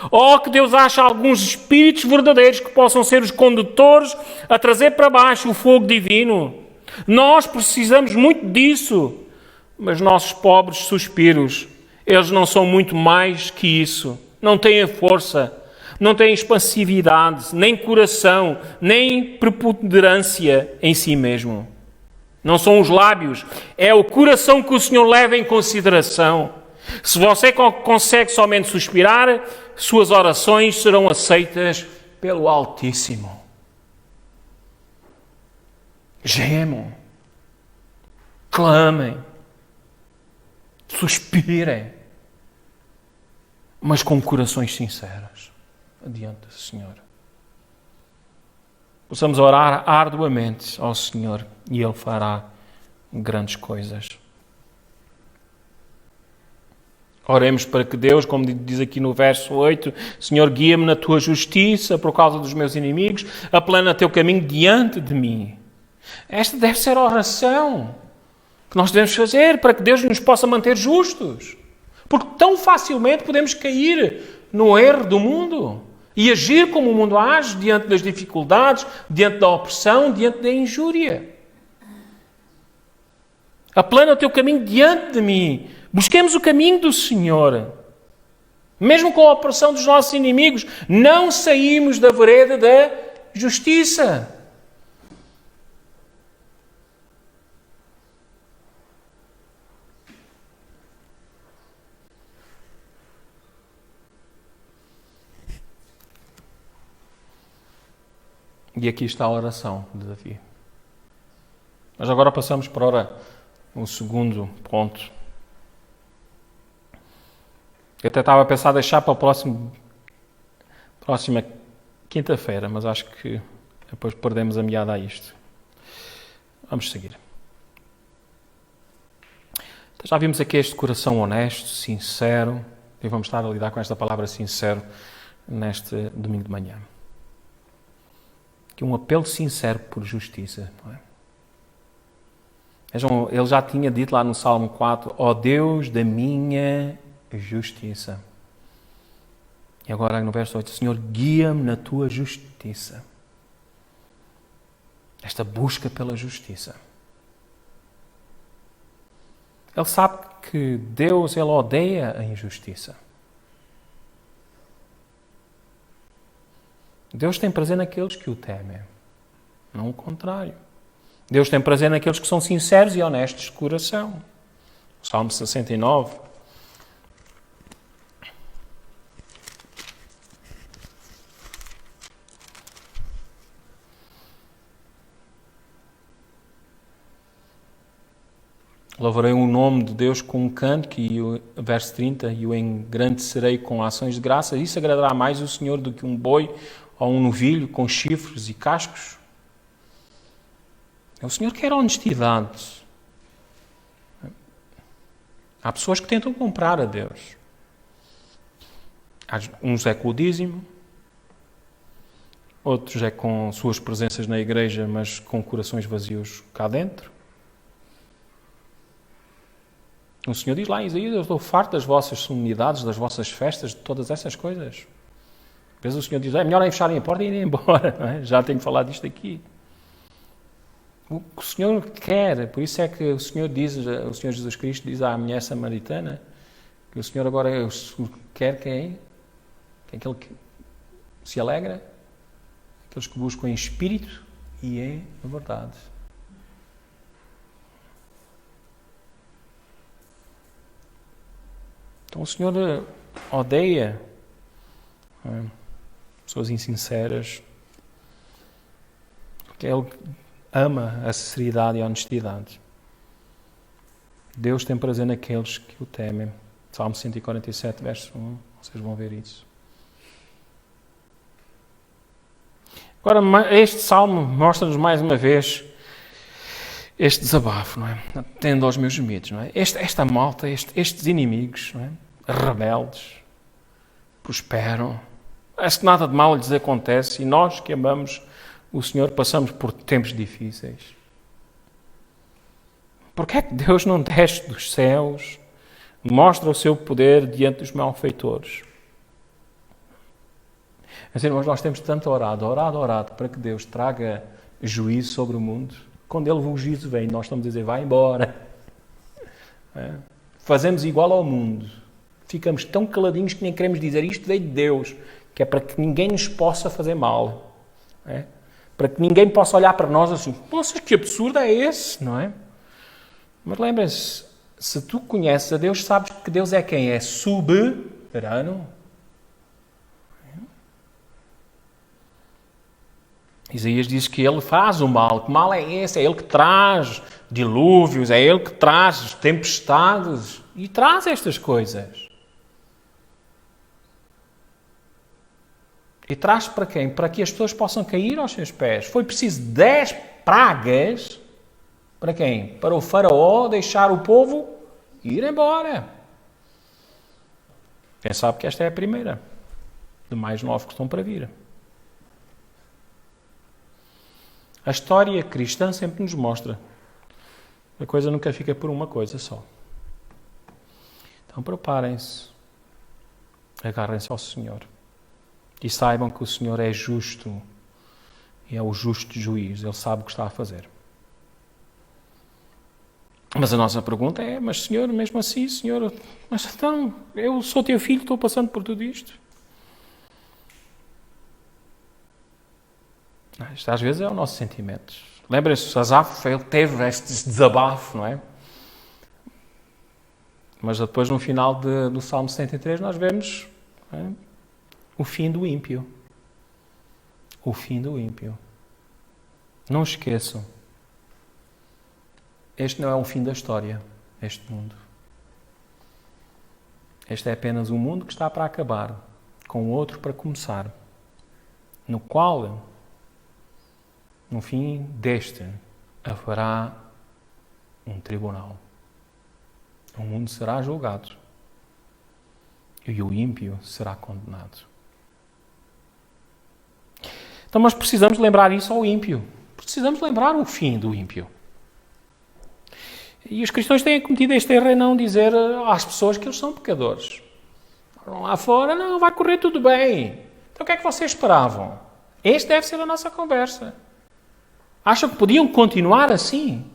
Ou que Deus ache alguns espíritos verdadeiros que possam ser os condutores a trazer para baixo o fogo divino. Nós precisamos muito disso. Mas nossos pobres suspiros, eles não são muito mais que isso. Não têm força, não têm expansividade, nem coração, nem preponderância em si mesmo. Não são os lábios, é o coração que o Senhor leva em consideração. Se você consegue somente suspirar, suas orações serão aceitas pelo Altíssimo. Gemam, clamem, suspirem, mas com corações sinceros adiante do Senhor. Possamos orar arduamente ao Senhor e Ele fará grandes coisas. Oremos para que Deus, como diz aqui no verso 8, Senhor, guia-me na tua justiça por causa dos meus inimigos, aplana teu caminho diante de mim. Esta deve ser a oração que nós devemos fazer para que Deus nos possa manter justos. Porque tão facilmente podemos cair no erro do mundo e agir como o mundo age diante das dificuldades, diante da opressão, diante da injúria. Aplana o teu caminho diante de mim. Busquemos o caminho do Senhor. Mesmo com a opressão dos nossos inimigos, não saímos da vereda da justiça. E aqui está a oração de Davi. Mas agora passamos para o segundo ponto. Eu até estava a pensar deixar para a próxima quinta-feira, mas acho que depois perdemos a meada a isto. Vamos seguir. Então, já vimos aqui este coração honesto, sincero, e vamos estar a lidar com esta palavra sincero neste domingo de manhã. Aqui um apelo sincero por justiça, não é? Vejam, ele já tinha dito lá no Salmo 4, ó Deus da minha justiça. E agora no verso 8, Senhor, guia-me na tua justiça. Esta busca pela justiça. Ele sabe que Deus, ele odeia a injustiça. Deus tem prazer naqueles que o temem, não o contrário. Deus tem prazer naqueles que são sinceros e honestos de coração. Salmo 69. Louvarei o nome de Deus com um canto, e o verso 30, e o engrandecerei com ações de graça. Isso agradará mais o Senhor do que um boi ou um novilho com chifres e cascos. O Senhor quer honestidade. Há pessoas que tentam comprar a Deus. Uns é com o dízimo, Outros é com suas presenças na igreja, mas com corações vazios cá dentro. O Senhor diz lá em Isaías: eu estou farto das vossas solenidades, das vossas festas, de todas essas coisas. Às vezes o Senhor diz: é melhor nem fecharem a porta e irem embora. Não é? Já tenho falado disto aqui. O que o Senhor quer, por isso é que o Senhor Jesus Cristo diz à mulher samaritana que o Senhor agora quer quem? Que é aquele que se alegra, aqueles que buscam em espírito e em verdade. Então o Senhor odeia pessoas insinceras, porque Ele ama a sinceridade e a honestidade. Deus tem prazer naqueles que o temem. Salmo 147, verso 1, vocês vão ver isso. Agora, este salmo mostra-nos mais uma vez este desabafo, não é? Tendo aos meus gemidos, não é? Esta malta, estes inimigos, não é? Rebeldes, prosperam. Parece que nada de mal lhes acontece e nós que amamos o Senhor passamos por tempos difíceis. Porque é que Deus não desce dos céus, mostra o seu poder diante dos malfeitores? Assim, nós temos tanto orado para que Deus traga juízo sobre o mundo. Quando o juízo vem, nós estamos a dizer: vai embora. Fazemos igual ao mundo. Ficamos tão caladinhos que nem queremos dizer isto veio de Deus, que é para que ninguém nos possa fazer mal. Para que ninguém possa olhar para nós assim: nossa, que absurdo é esse, não é? Mas lembrem-se, se tu conheces a Deus, sabes que Deus é quem? É soberano. Isaías diz que Ele faz o mal. Que mal é esse? É Ele que traz dilúvios, é Ele que traz tempestades e traz estas coisas. E traz para quem? Para que as pessoas possam cair aos seus pés. Foi preciso 10 pragas para quem? Para o faraó deixar o povo ir embora. Quem sabe que esta é a primeira de mais 9 que estão para vir. A história cristã sempre nos mostra que a coisa nunca fica por uma coisa só. Então preparem-se, agarrem-se ao Senhor e saibam que o Senhor é justo e é o justo juiz. Ele sabe o que está a fazer. Mas a nossa pergunta é: mas Senhor, mesmo assim, Senhor, mas então, eu sou teu filho, estou passando por tudo isto. Isto às vezes é o nosso sentimento. Lembrem-se, Asaf, ele teve este desabafo, não é? Mas depois, no final do Salmo 73, nós vemos o fim do ímpio. O fim do ímpio. Não esqueçam. Este não é o fim da história, este mundo. Este é apenas um mundo que está para acabar, com outro para começar, no qual, no fim deste, haverá um tribunal. O mundo será julgado e o ímpio será condenado. Então nós precisamos lembrar isso ao ímpio. Precisamos lembrar o fim do ímpio. E os cristãos têm cometido este erro em não dizer às pessoas que eles são pecadores. Vão lá fora, não, vai correr tudo bem. Então o que é que vocês esperavam? Este deve ser a nossa conversa. Acham que podiam continuar assim?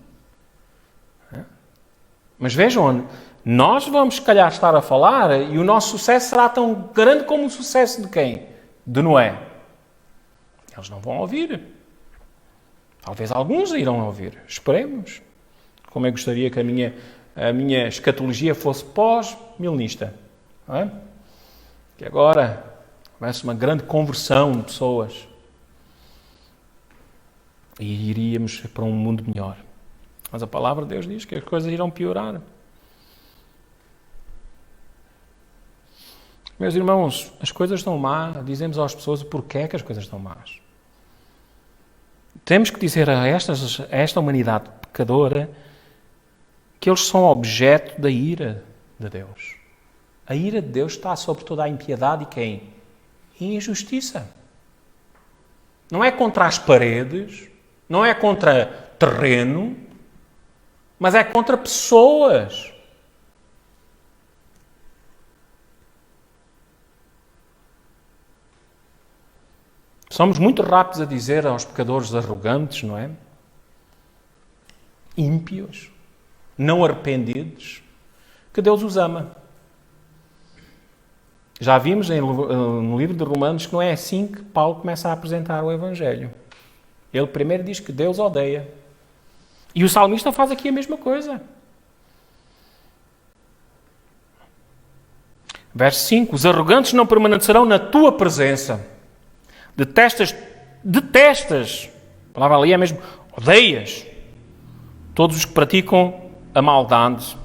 Mas vejam, nós vamos se calhar estar a falar e o nosso sucesso será tão grande como o sucesso de quem? De Noé. Eles não vão ouvir. Talvez alguns irão ouvir. Esperemos. Como eu gostaria que a minha escatologia fosse pós-milenista. Não é? Que agora houvesse uma grande conversão de pessoas. E iríamos para um mundo melhor. Mas a palavra de Deus diz que as coisas irão piorar. Meus irmãos, as coisas estão más. Dizemos às pessoas o porquê que as coisas estão más. Temos que dizer a esta humanidade pecadora que eles são objeto da ira de Deus. A ira de Deus está sobre toda a impiedade e quem? E injustiça. Não é contra as paredes, não é contra terreno, mas é contra pessoas. Somos muito rápidos a dizer aos pecadores arrogantes, não é? Ímpios, não arrependidos, que Deus os ama. Já vimos no livro de Romanos que não é assim que Paulo começa a apresentar o Evangelho. Ele primeiro diz que Deus odeia. E o salmista faz aqui a mesma coisa. Verso 5. Os arrogantes não permanecerão na tua presença. Detestas, a palavra ali é mesmo, odeias todos os que praticam a maldade.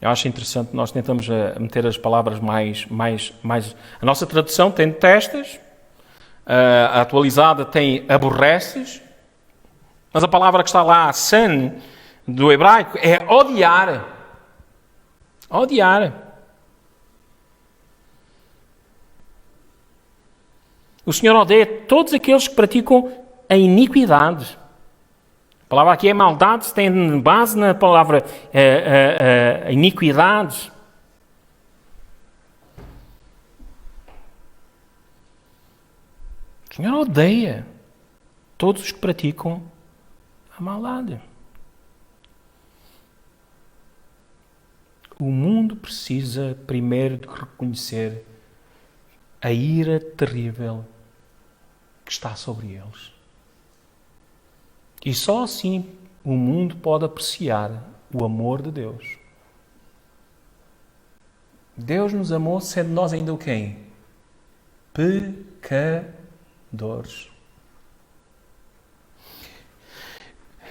Eu acho interessante, nós tentamos meter as palavras mais... A nossa tradução tem detestas, a atualizada tem aborreces, mas a palavra que está lá, san, do hebraico, é odiar. Odiar. O Senhor odeia todos aqueles que praticam a iniquidade. A palavra aqui é maldade, tem base na palavra iniquidade. O Senhor odeia todos os que praticam a maldade. O mundo precisa primeiro de reconhecer a ira terrível que está sobre eles. E só assim o mundo pode apreciar o amor de Deus. Deus nos amou sendo nós ainda o quem? Pecadores.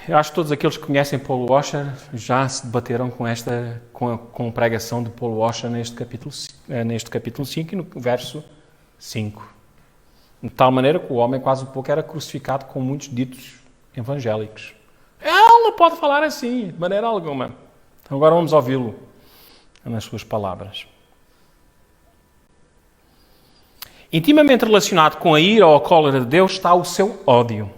Eu acho que todos aqueles que conhecem Paul Washer já se debateram com a pregação de Paul Washer neste capítulo 5 e no verso 5. De tal maneira que o homem quase um pouco era crucificado com muitos ditos evangélicos. Ele não pode falar assim, de maneira alguma. Então agora vamos ouvi-lo nas suas palavras. Intimamente relacionado com a ira ou a cólera de Deus está o seu ódio.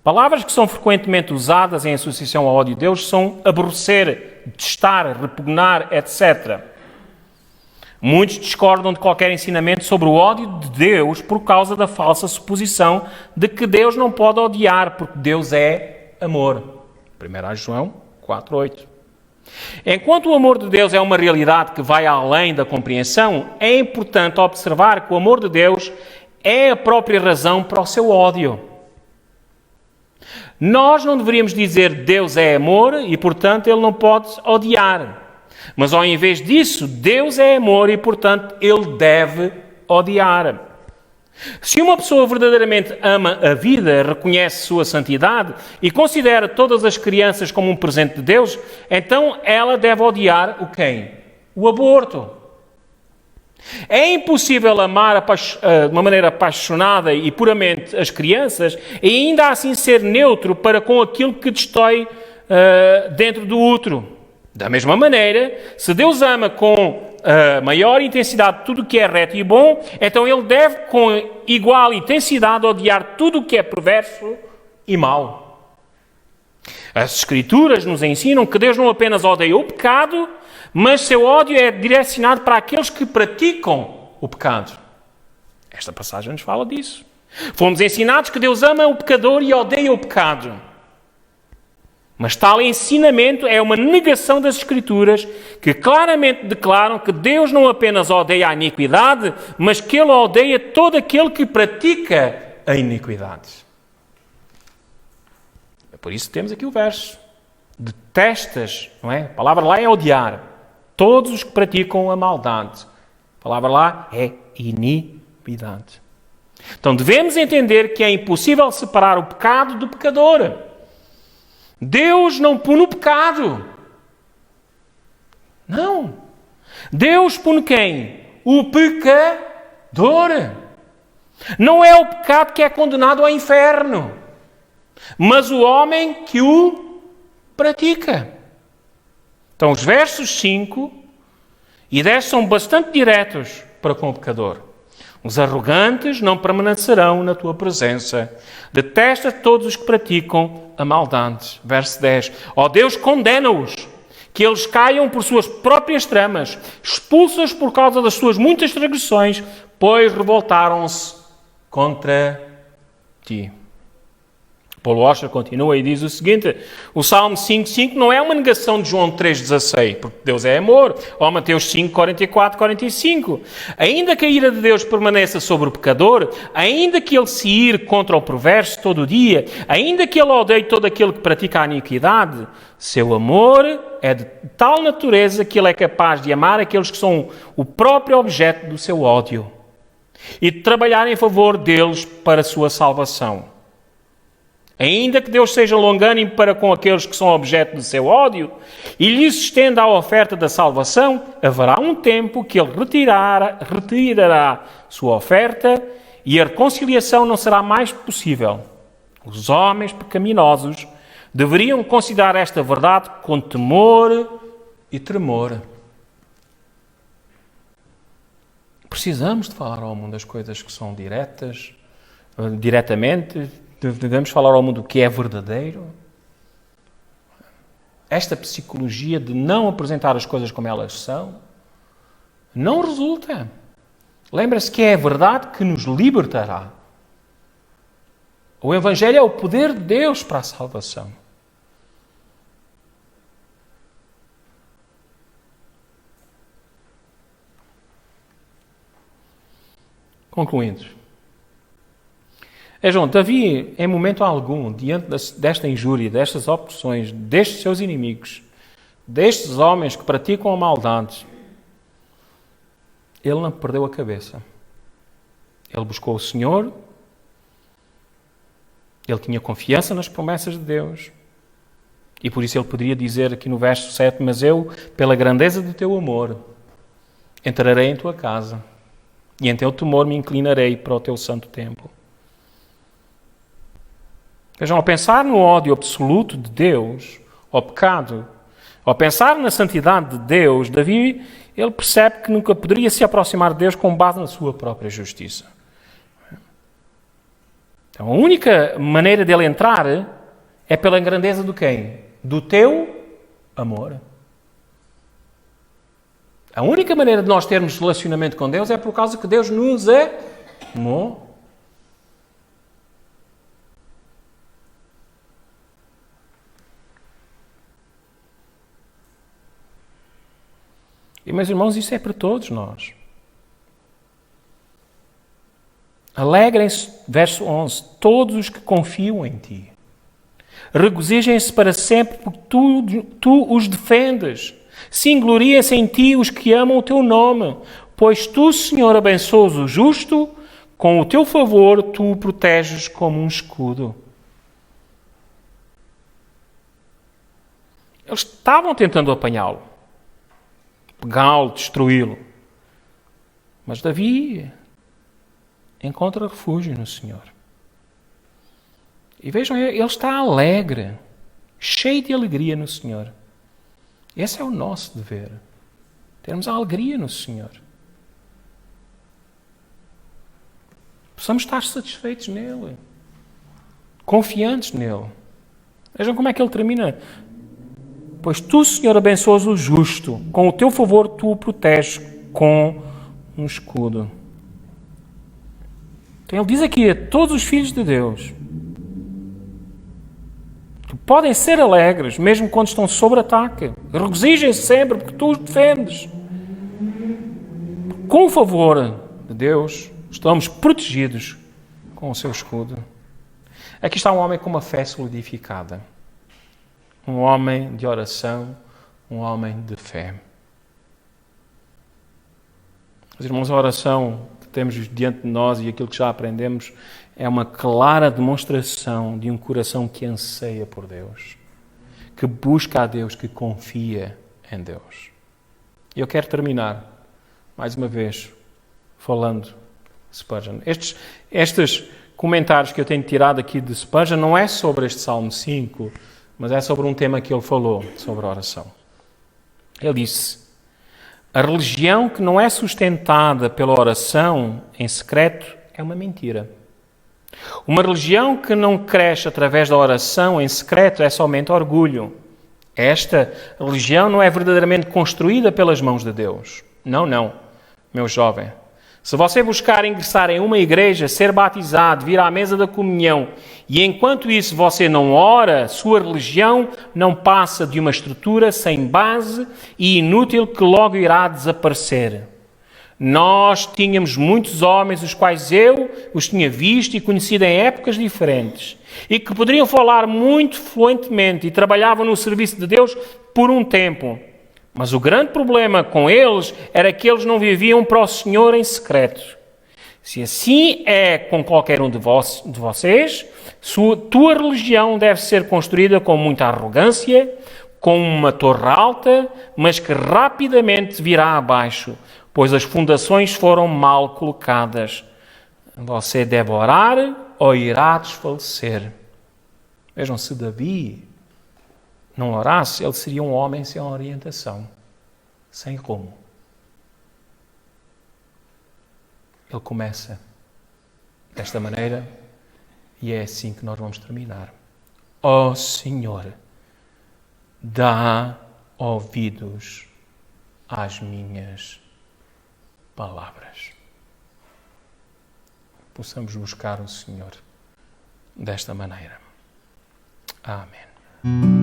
Palavras que são frequentemente usadas em associação ao ódio de Deus são aborrecer, detestar, repugnar, etc. Muitos discordam de qualquer ensinamento sobre o ódio de Deus por causa da falsa suposição de que Deus não pode odiar, porque Deus é amor. 1 João 4:8. Enquanto o amor de Deus é uma realidade que vai além da compreensão, é importante observar que o amor de Deus é a própria razão para o seu ódio. Nós não deveríamos dizer Deus é amor e, portanto, Ele não pode odiar. Mas, ao invés disso, Deus é amor e, portanto, Ele deve odiar. Se uma pessoa verdadeiramente ama a vida, reconhece sua santidade e considera todas as crianças como um presente de Deus, então ela deve odiar o quem? O aborto. É impossível amar de uma maneira apaixonada e puramente as crianças e ainda assim ser neutro para com aquilo que destrói dentro do útero. Da mesma maneira, se Deus ama com maior intensidade tudo o que é reto e bom, então Ele deve com igual intensidade odiar tudo o que é perverso e mau. As Escrituras nos ensinam que Deus não apenas odeia o pecado, mas seu ódio é direcionado para aqueles que praticam o pecado. Esta passagem nos fala disso. Fomos ensinados que Deus ama o pecador e odeia o pecado. Mas tal ensinamento é uma negação das Escrituras que claramente declaram que Deus não apenas odeia a iniquidade, mas que Ele odeia todo aquele que pratica a iniquidade. É por isso que temos aqui o verso. Detestas, não é? A palavra lá é odiar. Todos os que praticam a maldade. A palavra lá é iniquidade. Então devemos entender que é impossível separar o pecado do pecador. Deus não pune o pecado. Não. Deus pune quem? O pecador. Não é o pecado que é condenado ao inferno, mas o homem que o pratica. Então os versos 5 e 10 são bastante diretos para com o pecador. Os arrogantes não permanecerão na tua presença. Detesta todos os que praticam a maldade. Verso 10. Ó Deus, condena-os, que eles caiam por suas próprias tramas, expulsa-os por causa das suas muitas transgressões, pois revoltaram-se contra ti. Paulo Washer continua e diz o seguinte: o Salmo 5.5 não é uma negação de João 3.16, porque Deus é amor, ou Mateus 5.44-45. Ainda que a ira de Deus permaneça sobre o pecador, ainda que ele se ire contra o perverso todo o dia, ainda que ele odeie todo aquele que pratica a iniquidade, seu amor é de tal natureza que ele é capaz de amar aqueles que são o próprio objeto do seu ódio e de trabalhar em favor deles para a sua salvação. Ainda que Deus seja longânimo para com aqueles que são objeto do seu ódio e lhes estenda a oferta da salvação, haverá um tempo que ele retirará sua oferta e a reconciliação não será mais possível. Os homens pecaminosos deveriam considerar esta verdade com temor e tremor. Precisamos de falar ao mundo das coisas que são diretamente. Devemos falar ao mundo o que é verdadeiro. Esta psicologia de não apresentar as coisas como elas são não resulta. Lembra-se que é a verdade que nos libertará. O Evangelho é o poder de Deus para a salvação. Concluindo. João, Davi, em momento algum, diante desta injúria, destas opressões, destes seus inimigos, destes homens que praticam a maldade, ele não perdeu a cabeça. Ele buscou o Senhor, ele tinha confiança nas promessas de Deus, e por isso ele poderia dizer aqui no verso 7, mas eu, pela grandeza do teu amor, entrarei em tua casa, e em teu temor me inclinarei para o teu santo templo. Vejam, ao pensar no ódio absoluto de Deus ao pecado, ao pensar na santidade de Deus, Davi, ele percebe que nunca poderia se aproximar de Deus com base na sua própria justiça. Então, a única maneira dele entrar é pela grandeza de quem? Do teu amor. A única maneira de nós termos relacionamento com Deus é por causa que Deus nos amou. E, meus irmãos, isso é para todos nós. Alegrem-se, verso 11, todos os que confiam em ti. Regozijem-se para sempre, porque tu os defendes. Gloriem-se em ti os que amam o teu nome, pois tu, Senhor, abençoas o justo, com o teu favor tu o proteges como um escudo. Eles estavam tentando apanhá-lo, pegá-lo, destruí-lo. Mas Davi encontra refúgio no Senhor. E vejam, ele está alegre, cheio de alegria no Senhor. Esse é o nosso dever. Termos a alegria no Senhor. Possamos estar satisfeitos nele. Confiantes nele. Vejam como é que ele termina. Pois tu, Senhor, abençoas o justo. Com o teu favor tu o proteges com um escudo. Então ele diz aqui a todos os filhos de Deus que podem ser alegres, mesmo quando estão sob ataque. Regozijem-se sempre, porque tu os defendes. Com o favor de Deus, estamos protegidos com o seu escudo. Aqui está um homem com uma fé solidificada. Um homem de oração, um homem de fé. Os irmãos, a oração que temos diante de nós e aquilo que já aprendemos é uma clara demonstração de um coração que anseia por Deus, que busca a Deus, que confia em Deus. E eu quero terminar, mais uma vez, falando de Spurgeon. Estes comentários que eu tenho tirado aqui de Spurgeon não é sobre este Salmo 5, mas é sobre um tema que ele falou, sobre a oração. Ele disse: A religião que não é sustentada pela oração em secreto é uma mentira. Uma religião que não cresce através da oração em secreto é somente orgulho. Esta religião não é verdadeiramente construída pelas mãos de Deus. Não, meu jovem. Se você buscar ingressar em uma igreja, ser batizado, vir à mesa da comunhão, e enquanto isso você não ora, sua religião não passa de uma estrutura sem base e inútil que logo irá desaparecer. Nós tínhamos muitos homens, os quais eu os tinha visto e conhecido em épocas diferentes, e que poderiam falar muito fluentemente e trabalhavam no serviço de Deus por um tempo. Mas o grande problema com eles era que eles não viviam para o Senhor em secreto. Se assim é com qualquer um de vocês, tua religião deve ser construída com muita arrogância, com uma torre alta, mas que rapidamente virá abaixo, pois as fundações foram mal colocadas. Você deve orar ou irá desfalecer. Vejam, se Davi não orasse, ele seria um homem sem orientação, sem rumo. Ele começa desta maneira e é assim que nós vamos terminar. Ó Senhor, dá ouvidos às minhas palavras. Possamos buscar o Senhor desta maneira. Amém.